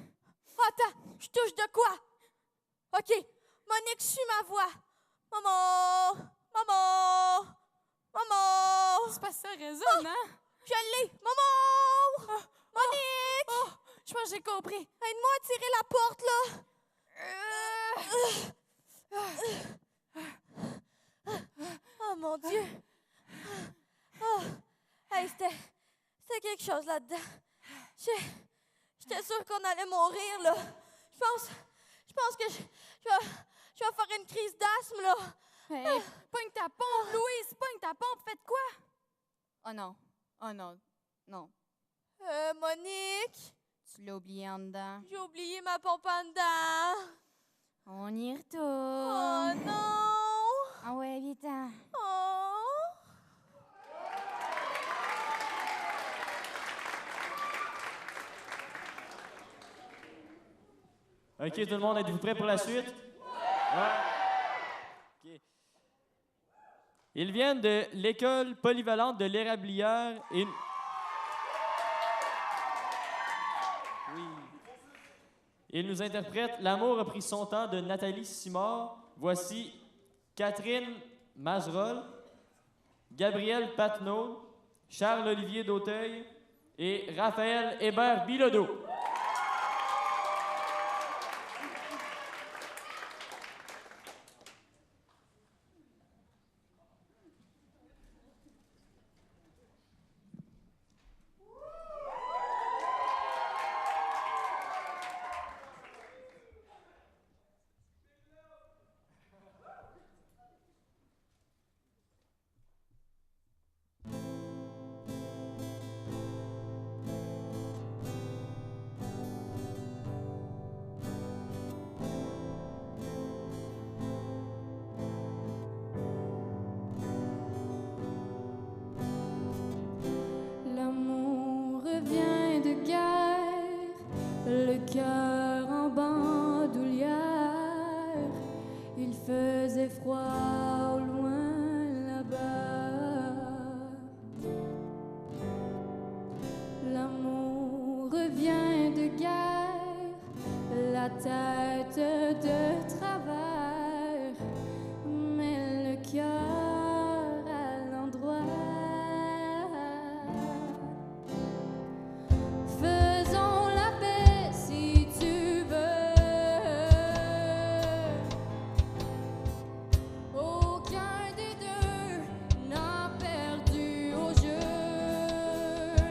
Attends, je touche de quoi? OK, Monique, suis ma voix. Maman! Maman! Maman! C'est pas ça résonne, hein? Je l'ai! Maman! Monique! Je pense que j'ai compris. Aide-moi à tirer la porte, là! Oh, mon Dieu! Oh! Hey, c'était quelque chose là-dedans. J'étais sûre qu'on allait mourir, là. Je pense que je vais faire une crise d'asthme, là. Hey, pogne ta pompe, Louise! Pogne ta pompe, faites quoi? Oh non. Oh non. Non. Monique? Tu l'as oublié en dedans. J'ai oublié ma pompe en dedans. On y retourne. Oh non! Ah ouais, viens-t'en. Oh! OK, tout le monde, êtes-vous prêts pour la suite? Ouais. OK. Ils viennent de l'école polyvalente de l'Érablière et... Oui. Ils nous interprètent L'amour a pris son temps de Nathalie Simard. Voici Catherine Mazerolle, Gabriel Patnaud, Charles-Olivier Dauteuil et Raphaël Hébert Bilodeau. cœur en bandoulière. Il faisait froid au loin là-bas. L'amour revient de guerre, la tête de travers, mais le cœur à l'endroit. Faisons la paix si tu veux. Aucun des deux n'a perdu au jeu.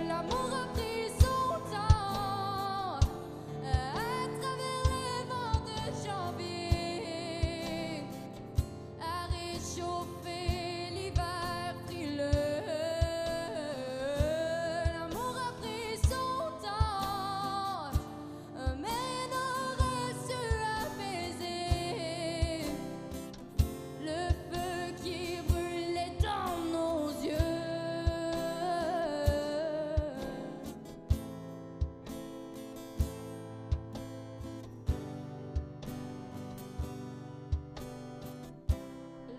L'amour a pris son temps à travers les vents de janvier, à réchauffer l'hiver frileux. L'amour a pris son temps, mais n'aurait su apaiser le feu qui brûlait dans nos yeux.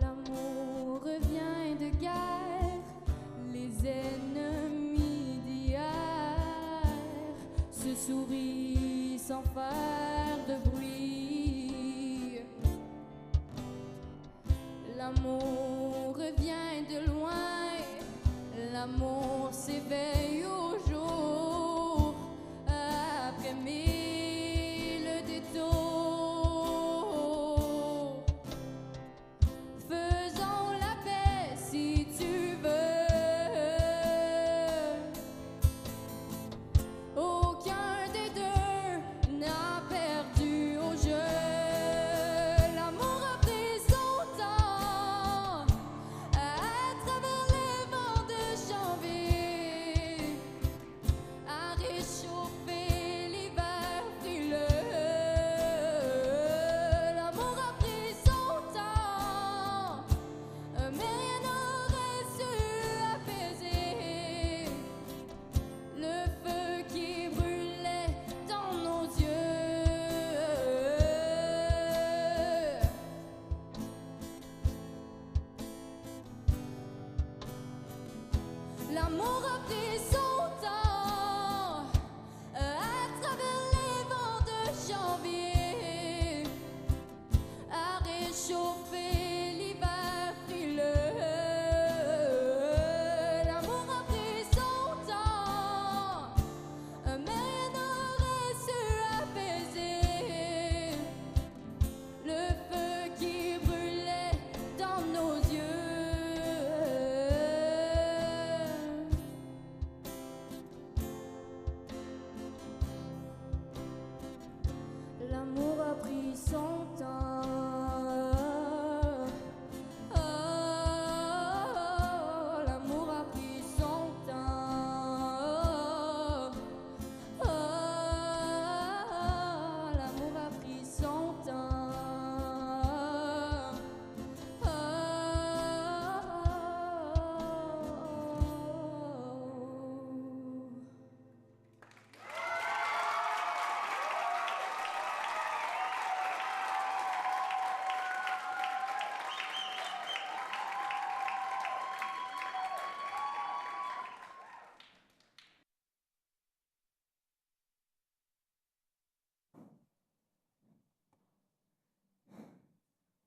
L'amour revient de guerre, les ennemis d'hier se sourient sans faire de bruit. L'amour revient de loin, l'amour s'éveille au jour, après mille détours. Faisons la paix si tu veux. Aucun des deux n'a perdu au jeu. L'amour a pris son temps à travers les vents de janvier, à réchauffer l'hiver frileux. L'amour a pris son temps, mais rien n'aurait su apaiser le feu qui brûlait dans nos yeux. L'amour a pris son temps à travers les vents de janvier, à réchauffer l'hiver frileux. L'amour a pris son temps, mais rien n'aurait su apaiser le feu qui brûlait dans nos yeux. L'amour a pris son temps. Oh, l'amour a pris son temps. Oh, l'amour a pris son temps.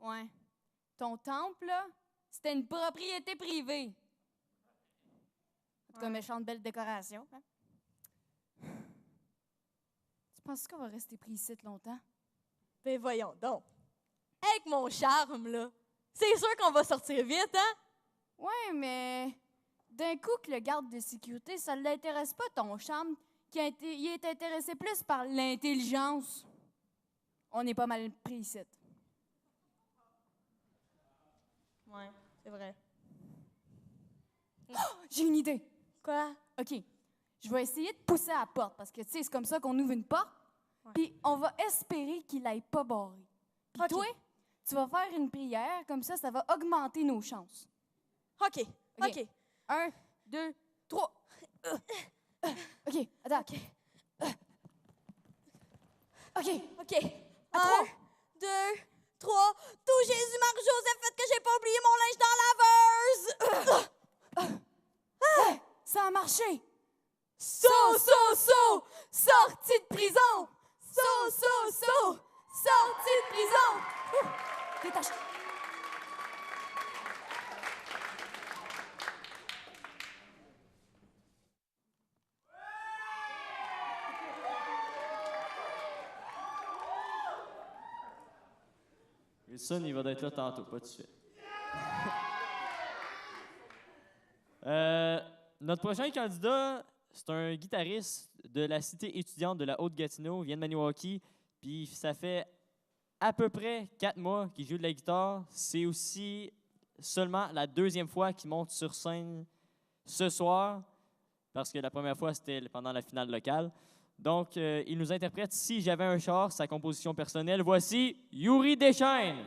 Ouais. Ton temple, là, c'était une propriété privée. En tout cas, méchante belle décoration. Hein? Tu penses qu'on va rester pris ici longtemps? Ben voyons donc. Avec mon charme, là, c'est sûr qu'on va sortir vite, hein? Ouais, mais d'un coup que le garde de sécurité, ça ne l'intéresse pas ton charme, il est intéressé plus par l'intelligence. On est pas mal pris ici. Ouais, c'est vrai. Oh, j'ai une idée. Quoi? OK. Je vais essayer de pousser à la porte parce que, tu sais, c'est comme ça qu'on ouvre une porte. Puis on va espérer qu'il n'aille pas barré. Puis toi, tu vas faire une prière, comme ça va augmenter nos chances. OK. 1, 2, 3. OK, attends. OK. OK. 1, 2, 3. Tout Jésus, Marie-Joseph, faites que j'ai pas oublié mon linge dans la laveuse! Hey, ça a marché! Sorti de prison! Sorti de prison! Détache. Wilson, il va être là tantôt, pas tout de suite. Notre prochain candidat, c'est un guitariste de la cité étudiante de la Haute-Gatineau, il vient de Maniwaki, puis ça fait à peu près 4 mois qu'il joue de la guitare. C'est aussi seulement la 2e fois qu'il monte sur scène ce soir, parce que la première fois, c'était pendant la finale locale. Donc, il nous interprète « Si j'avais un char », sa composition personnelle. Voici Yuri Deschaines.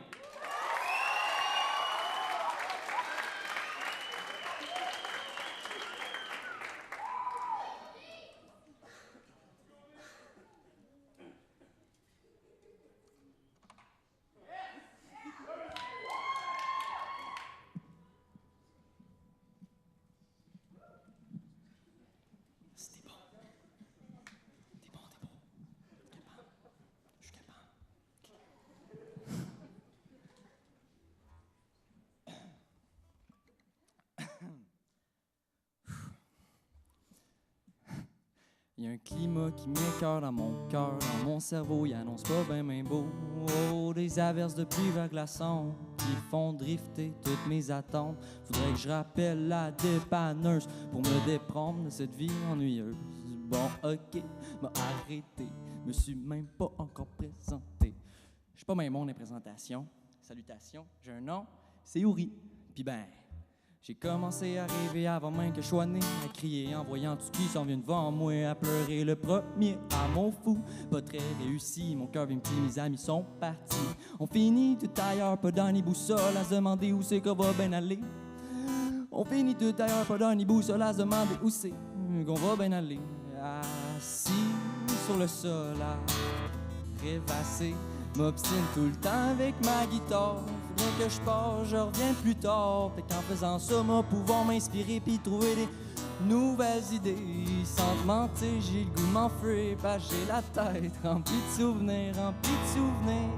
Il y a un climat qui m'écoeure dans mon cœur, dans mon cerveau, il annonce pas ben beau. Oh, des averses de pluie verglaçante qui font drifter toutes mes attentes. Faudrait que je rappelle la dépanneuse pour me déprendre de cette vie ennuyeuse. Bon, ok, m'a arrêté, me suis même pas encore présenté. Je suis pas même bon dans les présentations. Salutations, j'ai un nom, c'est Yuri. Puis ben, j'ai commencé à rêver avant même que je sois né, à crier en voyant tout ce qui s'en vient devant moi, à pleurer le premier à mon fou. Pas très réussi, mon cœur vient petit, mes amis sont partis. On finit tout ailleurs, pas dans ni boussole, à se demander où c'est qu'on va bien aller. On finit tout ailleurs, pas dans ni boussole, à se demander où c'est qu'on va bien aller. Assis sur le sol, à rêvasser, m'obstine tout le temps avec ma guitare. Faudrait que je pars, je reviens plus tard. Fait qu'en faisant ça, moi, pouvoir m'inspirer puis trouver des nouvelles idées. Sans te mentir, j'ai le goût de m'enfuir, parce que j'ai la tête remplie de souvenirs, remplie de souvenirs.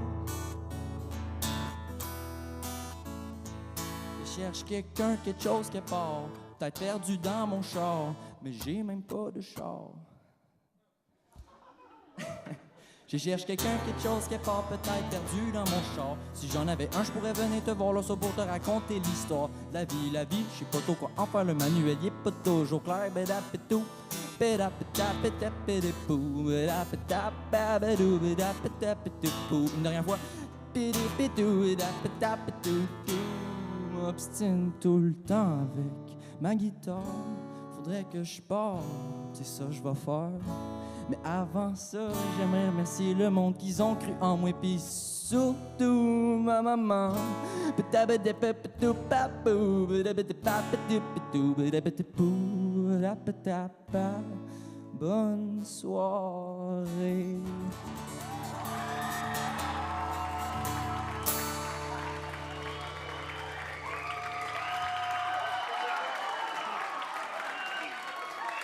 Je cherche quelqu'un, quelque chose quelque part, peut-être perdu dans mon char, mais j'ai même pas de char. Je cherche quelqu'un, quelque chose qui est pas peut-être perdu dans mon char. Si j'en avais un, je pourrais venir te voir là, ça pour te raconter l'histoire de la vie, je sais pas trop quoi en faire, le manuel il est pas toujours clair. Bédapitou, bédapédapédapédépou, bédapédapédapédou, bédapédapédépou. Une dernière fois, bédapédou, bédapédapédou. M'obstine tout le temps avec ma guitare. Faudrait que je parte, c'est ça que je vais faire. Mais avant ça, j'aimerais remercier le monde qu'ils ont cru en moi, pis surtout ma maman. Bonne soirée.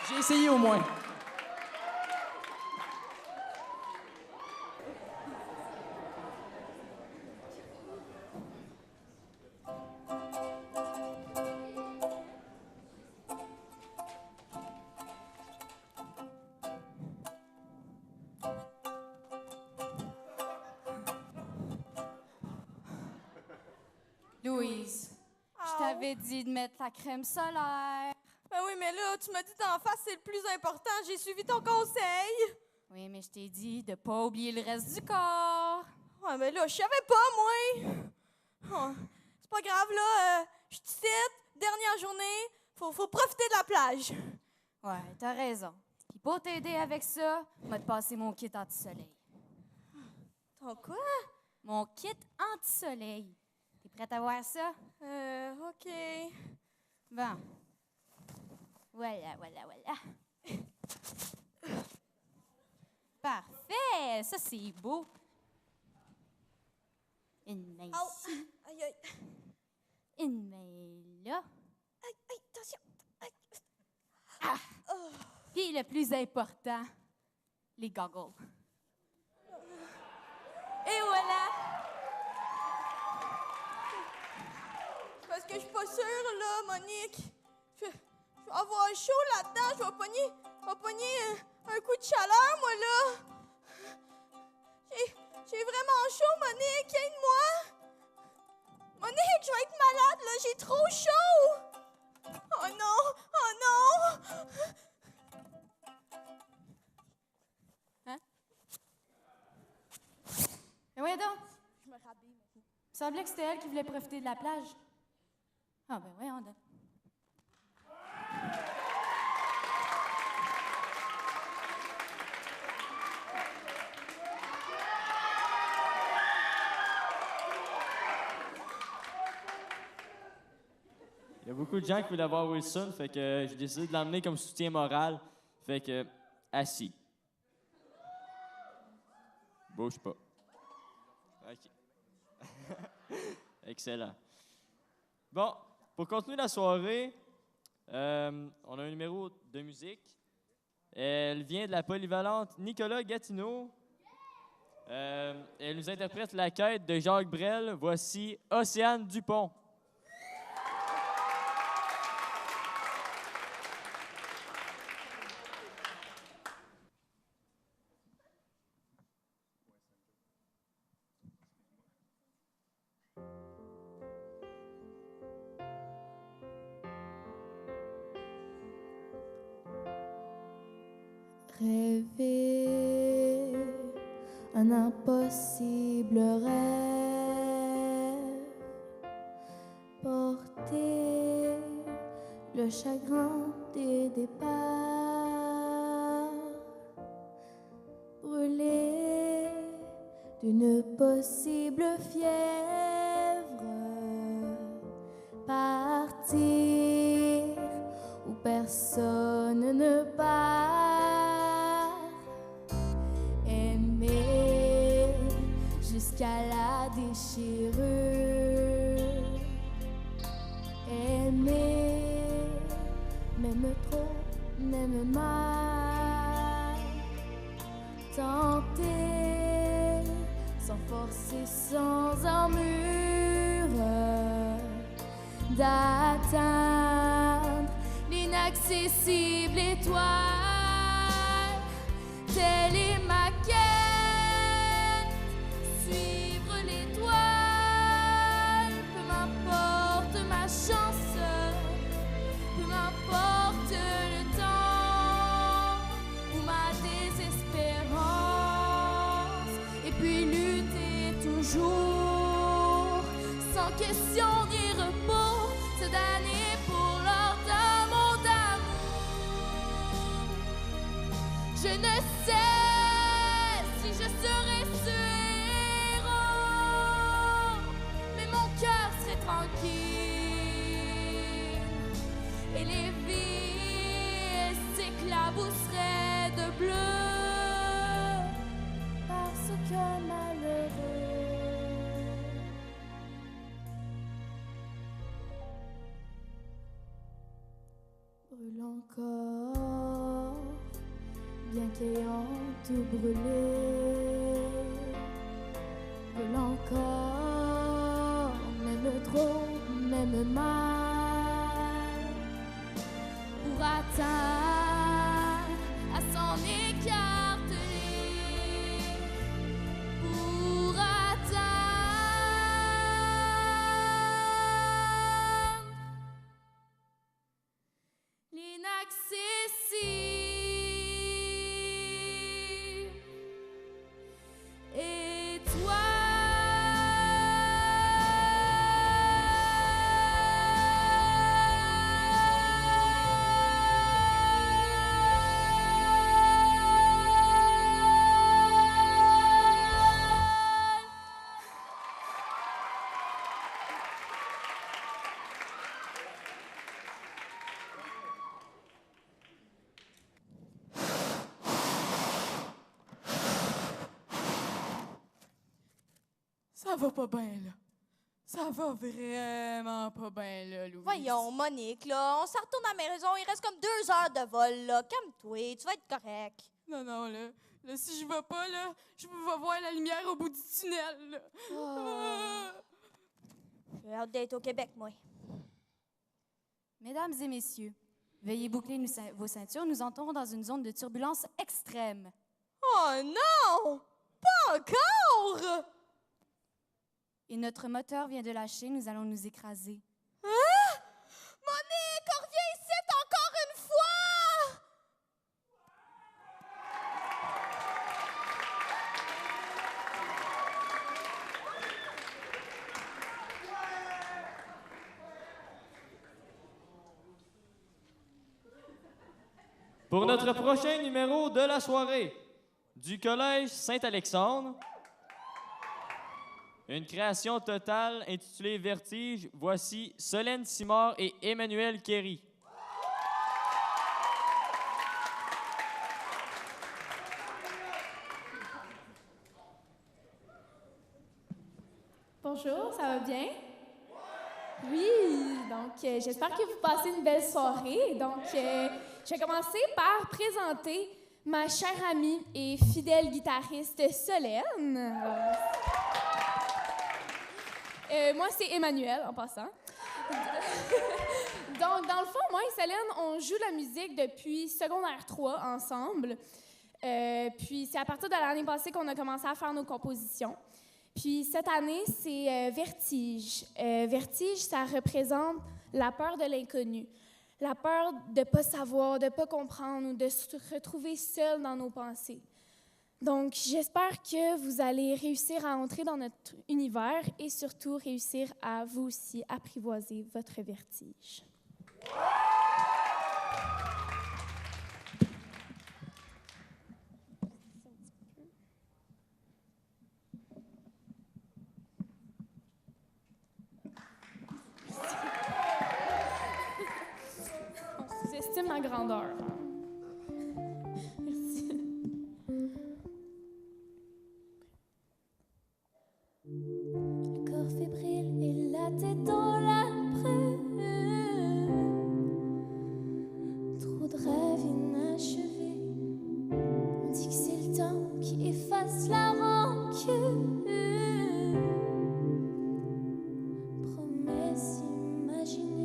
J'ai essayé au moins. Louise, je t'avais dit de mettre la crème solaire. Ben oui, mais là, tu m'as dit d'en face, c'est le plus important. J'ai suivi ton conseil. Oui, mais je t'ai dit de pas oublier le reste du corps. Ouais, mais là, je savais pas, moi. Oh, c'est pas grave, là. Je te cite, dernière journée, faut profiter de la plage. Ouais, t'as raison. Puis pour t'aider avec ça, je vais te passer mon kit anti-soleil. Ton quoi? Mon kit anti-soleil. T'es prête à voir ça? OK. Bon. Voilà. Parfait! Ça, c'est beau. Une main Oh! ici, Aïe, aïe. une main là. Aïe, aïe, attention. Aïe. Ah! Oh. Puis le plus important, les goggles. Et voilà! Parce que je suis pas sûre, là, Monique. Je vais avoir chaud là-dedans. Je vais pogner un coup de chaleur, moi, là. J'ai vraiment chaud, Monique. Aide-moi. Monique, je vais être malade, là. J'ai trop chaud. Oh non! Oh non! Hein? Mais voyons donc! Je me rhabille maintenant. Il me semblait que c'était elle qui voulait profiter de la plage. Ah ben voyons donc. Il y a beaucoup de gens qui voulaient voir Wilson, fait que j'ai décidé de l'emmener comme soutien moral. Fait que, assis. Bouge pas. OK. Excellent. Bon, pour continuer la soirée, on a un numéro de musique. Elle vient de la polyvalente Nicolas Gatineau. Elle nous interprète La quête de Jacques Brel. Voici Océane Dupont. Rêver un impossible rêve, porter le chagrin des départs, brûler d'une possible fièvre, partir où personne ne part. Jusqu'à la déchirure, aimer, même trop, même mal, tenter, sans forcer, sans armure, d'atteindre l'inaccessible étoile, telle est ma quête. Suivre l'étoile, peu m'importe ma chance, peu m'importe le temps ou ma désespérance, et puis lutter toujours, sans question ni repos, se damner pour l'or d'un monde d'amour. Je ne sais si je serai sûre, tranquille, et les vies s'éclabousseraient de bleu parce que malheureux brûle encore, bien qu'ayant tout brûlé, brûle encore, même trop, même mal, pour atteindre à s'en écarter, pour atteindre l'inaccessible. Et toi, Ça va pas bien, là. Ça va vraiment pas bien, là, Louise. Voyons, Monique, là, on s'en retourne à la maison. Il reste comme 2 heures de vol, là. Calme-toi, tu vas être correct. Non, là, si je vais pas, là, je vais voir la lumière au bout du tunnel, là. J'ai hâte d'être au Québec, moi. Mesdames et messieurs, veuillez boucler vos ceintures. Nous entrons dans une zone de turbulence extrême. Oh non! Pas encore! Et notre moteur vient de lâcher. Nous allons nous écraser. Hein? Monique, reviens ici encore une fois! Pour notre prochain numéro de la soirée, du Collège Saint-Alexandre, une création totale intitulée Vertige, voici Solène Simard et Emmanuel Kéry. Bonjour, ça va bien? Oui, donc j'espère que vous passez une belle soirée. Donc, je vais commencer par présenter ma chère amie et fidèle guitariste Solène. Moi, c'est Emmanuel, en passant. Donc, dans le fond, moi et Solène, on joue de la musique depuis secondaire 3 ensemble. Puis, c'est à partir de l'année passée qu'on a commencé à faire nos compositions. Puis, cette année, c'est Vertige. Vertige, ça représente la peur de l'inconnu. La peur de ne pas savoir, de ne pas comprendre ou de se retrouver seul dans nos pensées. Donc, j'espère que vous allez réussir à entrer dans notre univers et surtout réussir à, vous aussi, apprivoiser votre vertige. On sous-estime ma grandeur. Merci. Le corps fébrile et la tête dans la brume. Trop de rêves inachevés. On dit que c'est le temps qui efface la rancune. Promesses imaginées.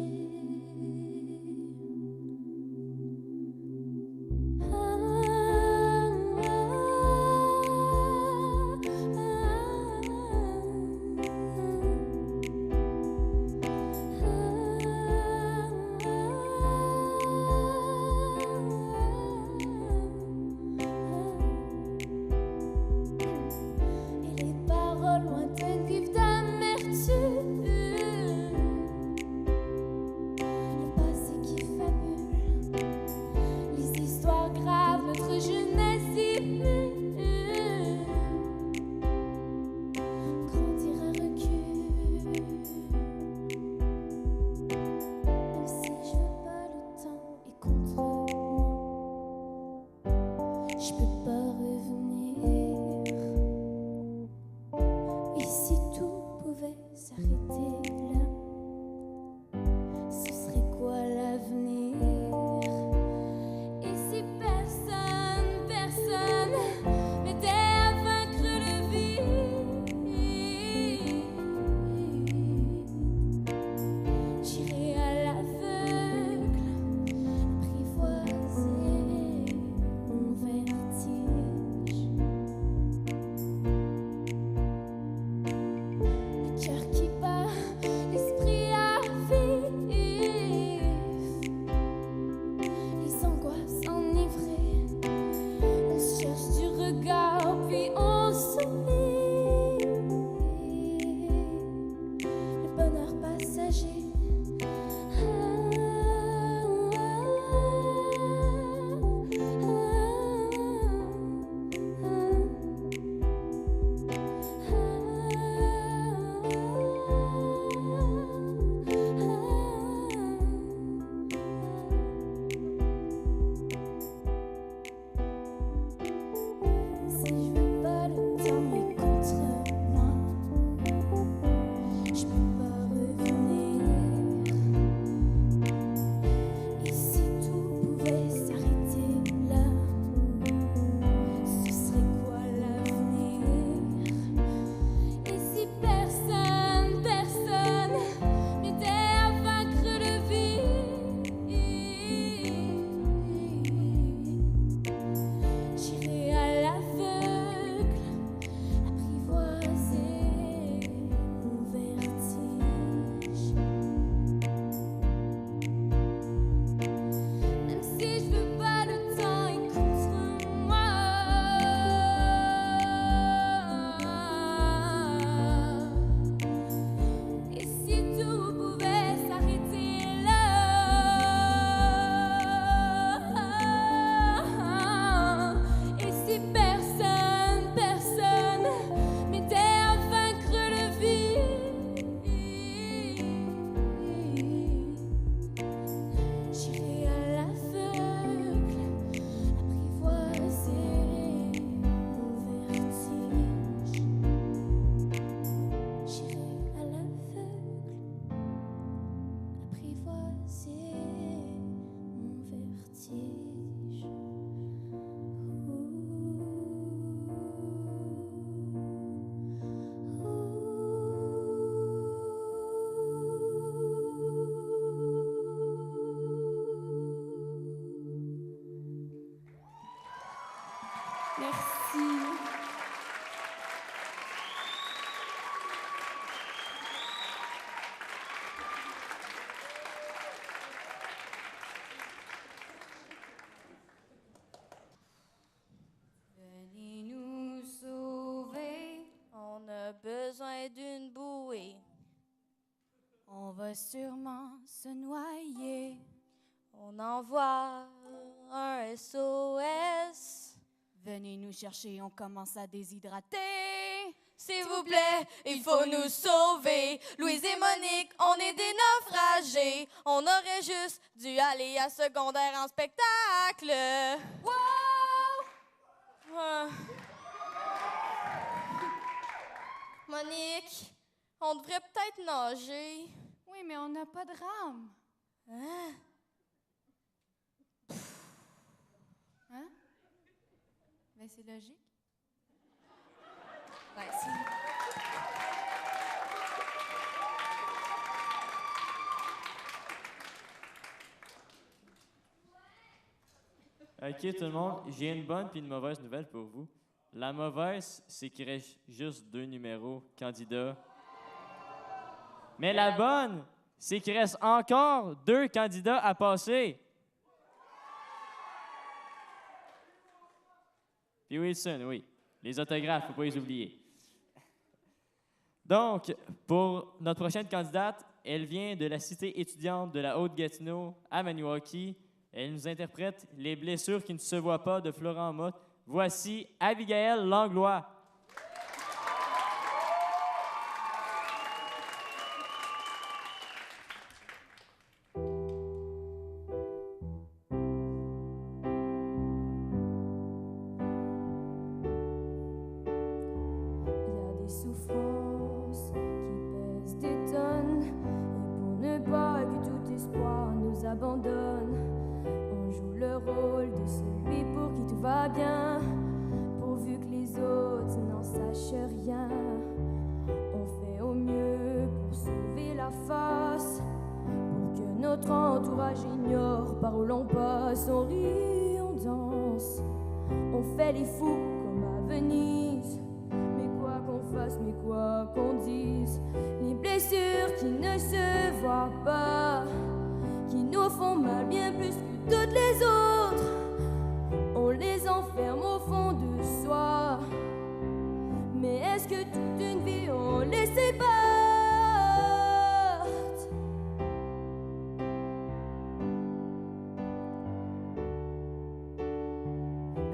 On va sûrement se noyer. On envoie un SOS. Venez nous chercher, on commence à déshydrater. S'il vous plaît, il faut nous sauver. Louise et Monique, on est des naufragés. On aurait juste dû aller à secondaire en spectacle. Wow! Monique, on devrait peut-être nager. Oui, mais on n'a pas de rame. Hein? Hein? Ben, c'est logique. Ben, OK, tout le monde, j'ai une bonne puis une mauvaise nouvelle pour vous. La mauvaise, c'est qu'il reste juste 2 numéros candidats. Mais la bonne, c'est qu'il reste encore 2 candidats à passer. Puis Wilson, oui. Les autographes, faut pas les oublier. Donc, pour notre prochaine candidate, elle vient de la cité étudiante de la Haute-Gatineau à Maniwaki. Elle nous interprète « Les blessures qui ne se voient pas » de Florent Motte. Voici Abigail Langlois. Souffrances qui pèsent des tonnes, et pour ne pas que tout espoir nous abandonne, on joue le rôle de celui pour qui tout va bien, pourvu que les autres n'en sachent rien. On fait au mieux pour sauver la face, pour que notre entourage ignore par où l'on passe. On rit, on danse, on fait les fous comme à Venise. Mais quoi qu'on dise, les blessures qui ne se voient pas, qui nous font mal bien plus que toutes les autres, on les enferme au fond de soi. Mais est-ce que toute une vie on les sépare?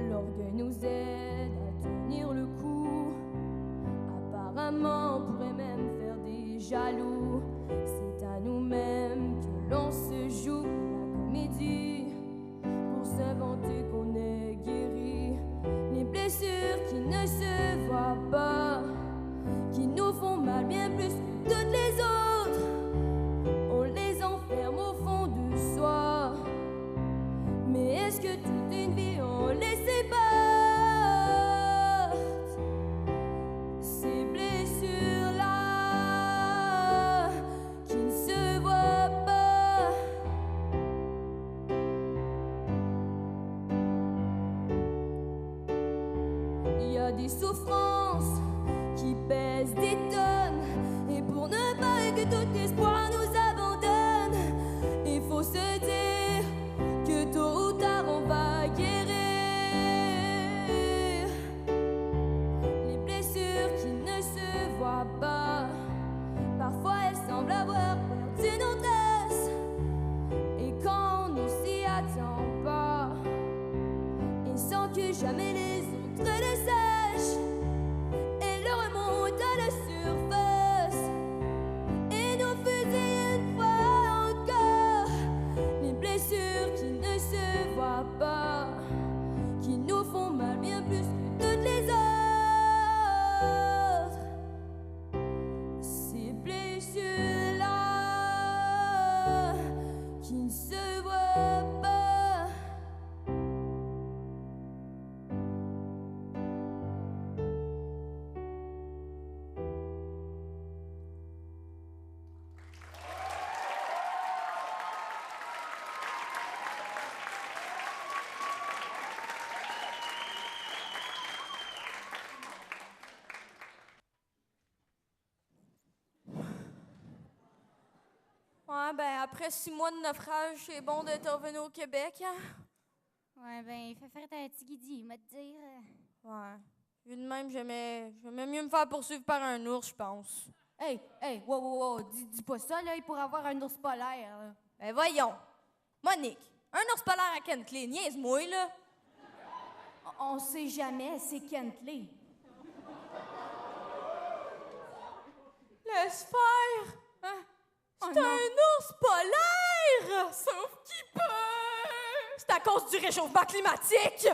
L'orgueil nous aide à tenir le coup. On pourrait même faire des jaloux. C'est à nous-mêmes que l'on se joue la comédie, pour s'inventer qu'on est guéri. Les blessures qui ne se voient pas, qui nous font mal bien plus que toutes les autres, on les enferme au fond de soi. Mais est-ce que toute une vie on les sépare? Des souffrances qui pèsent des tonnes, et pour ne pas que tout espoir nous abandonne, il faut se dire que tôt ou tard on va guérir. Les blessures qui ne se voient pas, parfois elles semblent avoir perdu nos traces, et quand on ne s'y attend pas, et sans que jamais les autres le sachent, elle remonte à la surface et nous fusille une fois encore. Les blessures qui ne se voient pas, qui nous font mal bien plus que toutes les autres. Ces blessures-là qui ne se voient pas. Ouais, ben après 6 mois de naufrage, c'est bon d'être revenu au Québec, hein? Ouais, ben, il fait faire ta tigidi, m'a te dire. Ouais. Vu de même, j'aimais mieux me faire poursuivre par un ours, je pense. Hey, wow, dis pas ça, là, il pourrait avoir un ours polaire, là. Ben voyons. Monique, un ours polaire à Kentley, niaise-moi, là. On sait jamais, c'est Kentley. Laisse faire. Hein? C'est un ours polaire! Sauf qu'il peut! C'est à cause du réchauffement climatique!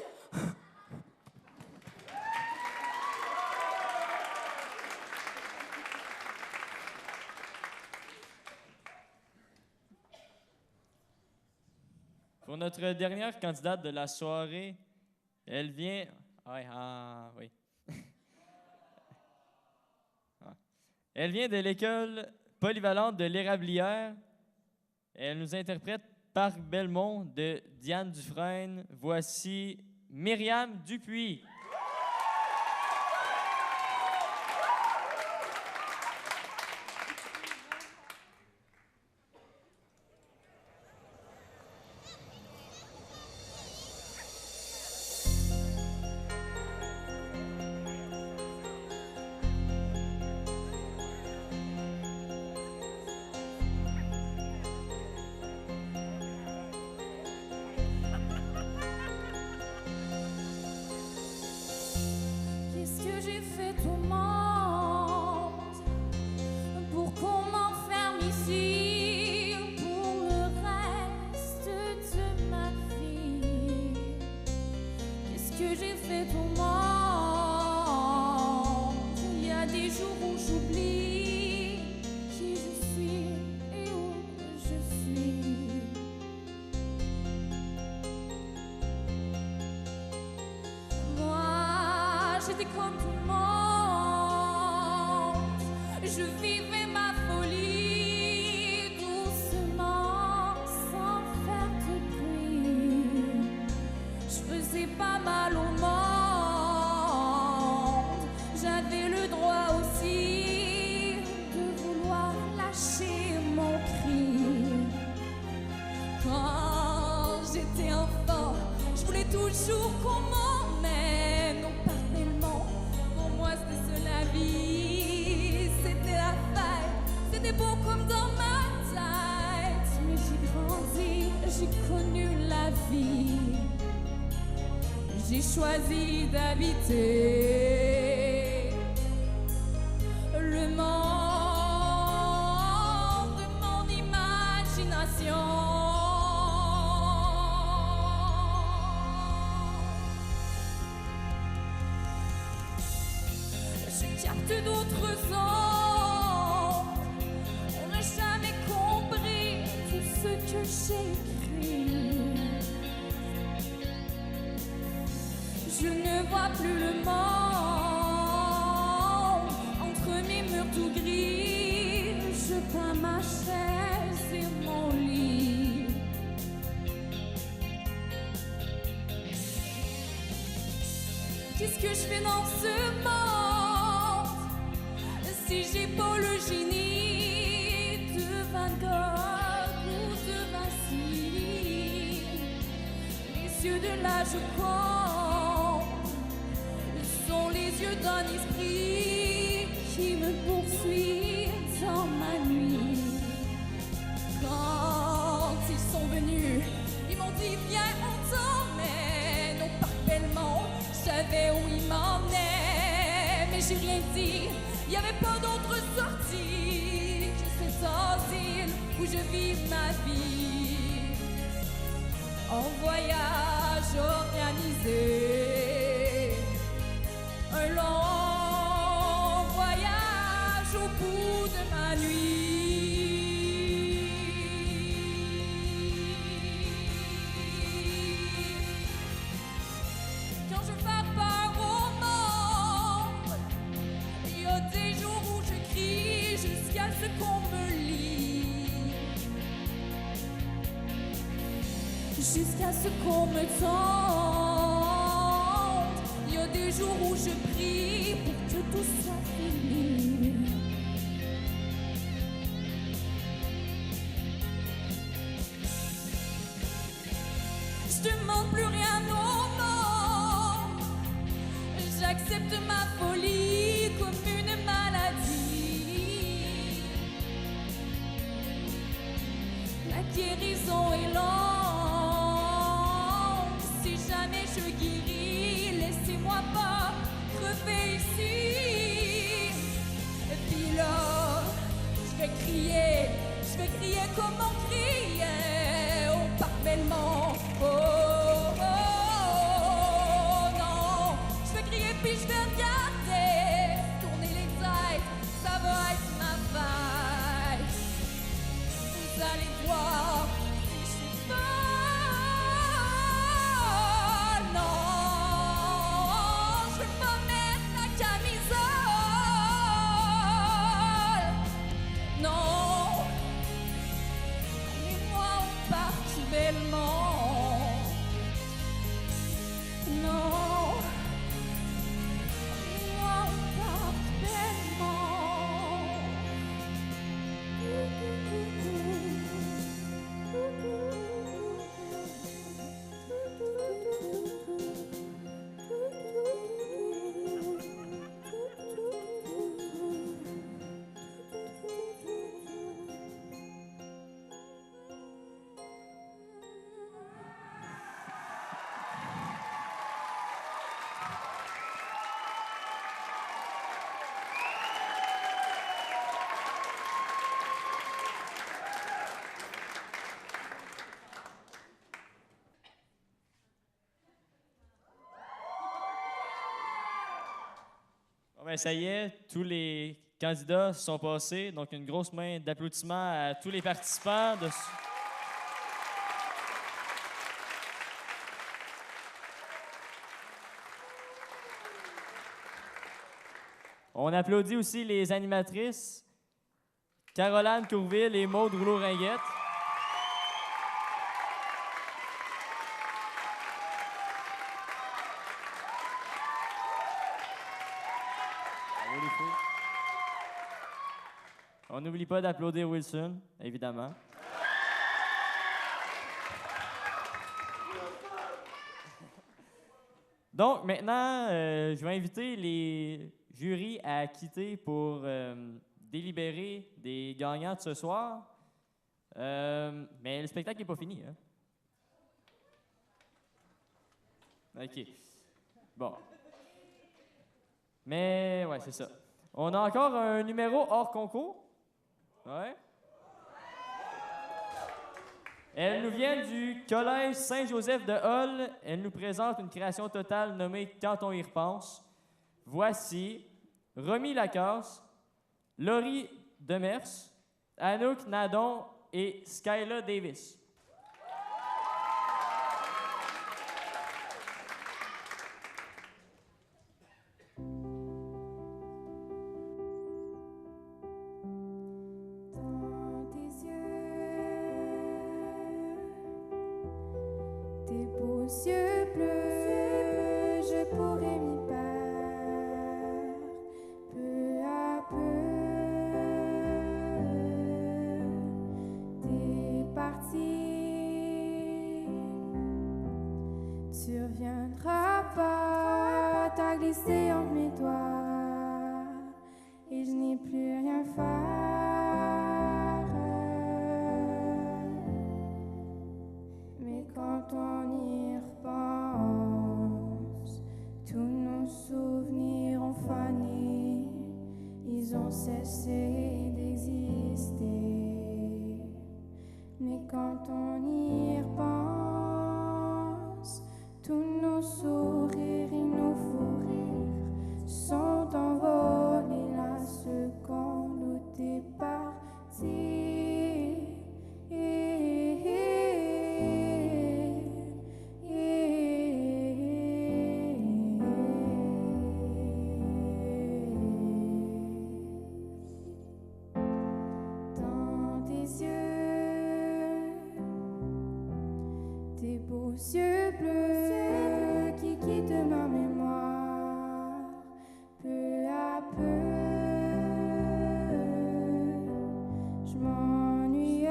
Pour notre dernière candidate de la soirée, elle vient... oui. Elle vient de l'école polyvalente de l'Érablière. Elle nous interprète Parc Belmont de Diane Dufresne. Voici Myriam Dupuis. Qu'est-ce que j'ai fait au monde pour qu'on m'enferme ici pour le reste de ma vie? Qu'est-ce que j'ai fait au monde? Il y a des jours où j'oublie qui je suis et où je suis. Moi, j'étais comme tout le monde. Je vivais ma folie doucement, sans faire de bruit. Je faisais pas mal au monde. J'avais le droit aussi de vouloir lâcher mon cri. Quand j'étais enfant, je voulais toujours qu'on m'emmène au parc Belmont. Pour moi, c'était ça la vie, c'était la fête, c'était beau comme dans ma tête. Mais j'ai grandi, j'ai connu la vie. J'ai choisi d'habiter le monde de mon imagination. Je capte d'autres ondes. On n'a jamais compris tout ce que j'écris. Je ne vois plus le monde entre mes murs tout gris. Je peins ma chaise et mon lit. Qu'est-ce que je fais dans ce monde si j'ai pas le génie de Van Gogh ou de Vinci? Les yeux de la Joconde sont les yeux d'un esprit qui me poursuit dans ma nuit. Quand ils sont venus, ils m'ont dit viens on t'emmène au parc Belmont. Je savais où ils m'emmenaient, mais j'ai rien dit. Il n'y avait pas d'autre sortie que cet asile où je vis ma vie. En voyage organisé, un long voyage au bout de ma nuit. Quand je fais peur au monde, il y a des jours où je crie jusqu'à ce qu'on me lit. Jusqu'à ce qu'on me tente. Il y a des jours où je prie pour que tout soit fini. Je demande plus rien au monde. J'accepte ma folie comme une maladie. guérison est longue. Si jamais je guéris, laissez-moi pas crever ici. Et puis là, je vais crier comme on criait au parc Belmont. Oh, oh, oh, non, je vais crier puis je vais regarder, tourner les têtes, ça va être ma fête. Vous allez voir si je suis folle. Non, je veux pas mettre la camisole. Non, allez-moi au parc Belmont. Non, allez-moi au parc Bon, ben, ça y est, tous les candidats sont passés. Donc, une grosse main d'applaudissements à tous les participants. On applaudit aussi les animatrices, Caroline Courville et Maude Rouleau-Ringuette. Bravo, les filles. On n'oublie pas d'applaudir Wilson, évidemment. Donc, maintenant, je vais inviter les jurys à quitter pour délibérer des gagnants de ce soir. Mais le spectacle n'est pas fini, hein? OK. Bon. Mais, ouais, c'est ça. On a encore un numéro hors concours. Ouais. Elle nous vient du Collège Saint-Joseph de Hull. Elle nous présente une création totale nommée « Quand on y repense ». Voici Romy Lacasse, Laurie Demers, Anouk Nadon et Skyla Davis. Tes beaux yeux bleus, je pourrais m'y perdre peu à peu. T'es parti, tu reviendras pas, t'as glissé entre mes doigts et je n'ai plus rien faire. Mais quand on y repense, tous nos souvenirs ont fané, ils ont cessé d'exister. Mais quand on y repense, tous nos sourires et nos fous rires sont envolés la seconde où t'es parti. Tes beaux yeux bleus qui quittent ma mémoire peu à peu. Je m'ennuyais,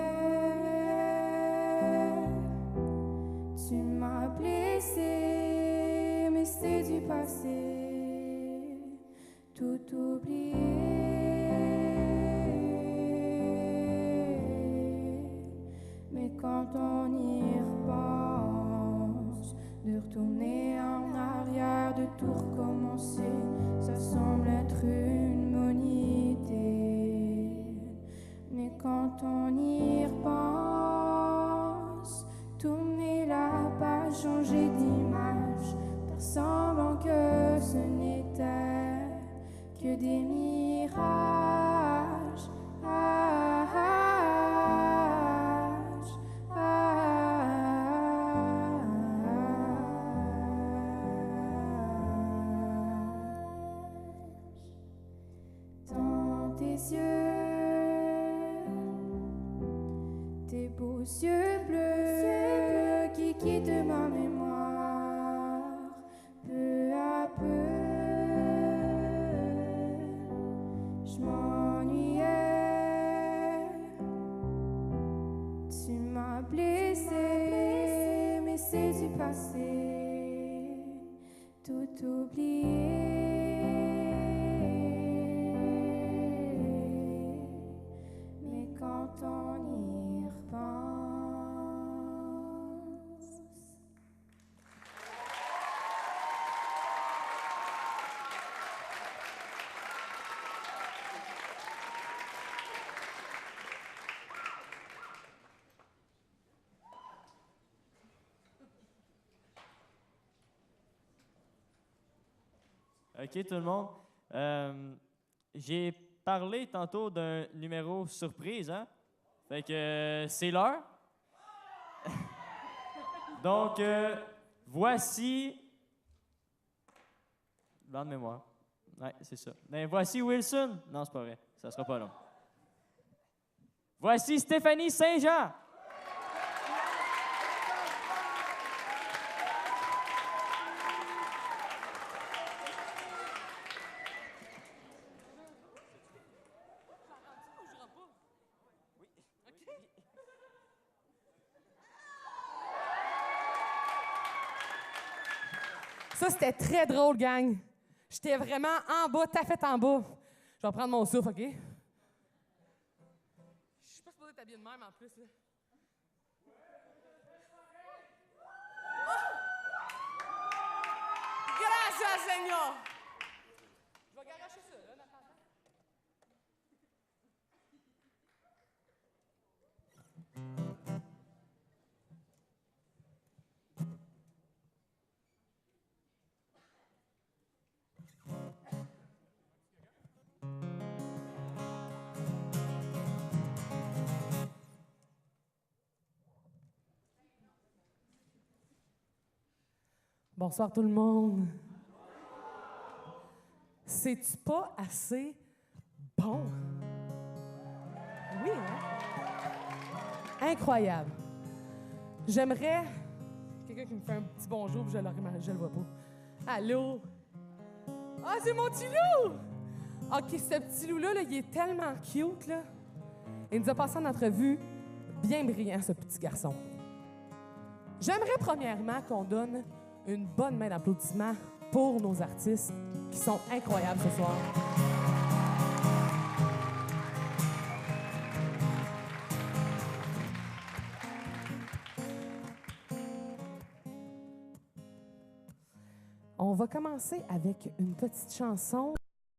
tu m'as blessé, mais c'est du passé, tout oublié. Mais tes beaux yeux bleus qui quittent ma mémoire peu à peu. Je m'ennuyais, tu m'as blessé, mais c'est du passé, tout oublié. Mais quand on y repense, OK, tout le monde. J'ai parlé tantôt d'un numéro surprise, hein? Fait que c'est l'heure. Donc, voici... Blanc de mémoire. Ouais, c'est ça. Ben, voici Wilson. Non, c'est pas vrai. Ça sera pas long. Voici Stéphanie Saint-Jean. Ça, c'était très drôle, gang. J'étais vraiment en bas, taffette en bas. Je vais prendre mon souffle, OK? Je suis pas supposée t'habiller de même, en plus, là. Oh! Gracias, Seigneur! Je vais garocher ça, là, en attendant. Bonsoir tout le monde. C'est-tu pas assez bon? Oui, hein? Incroyable. J'aimerais quelqu'un qui me fait un petit bonjour, puis je le vois pas. Allô? Ah, c'est mon petit loup! OK, ce petit loup-là, là, il est tellement cute, là. Il nous a passé en entrevue bien brillant, ce petit garçon. J'aimerais premièrement qu'on donne une bonne main d'applaudissements pour nos artistes qui sont incroyables ce soir. On va commencer avec une petite chanson.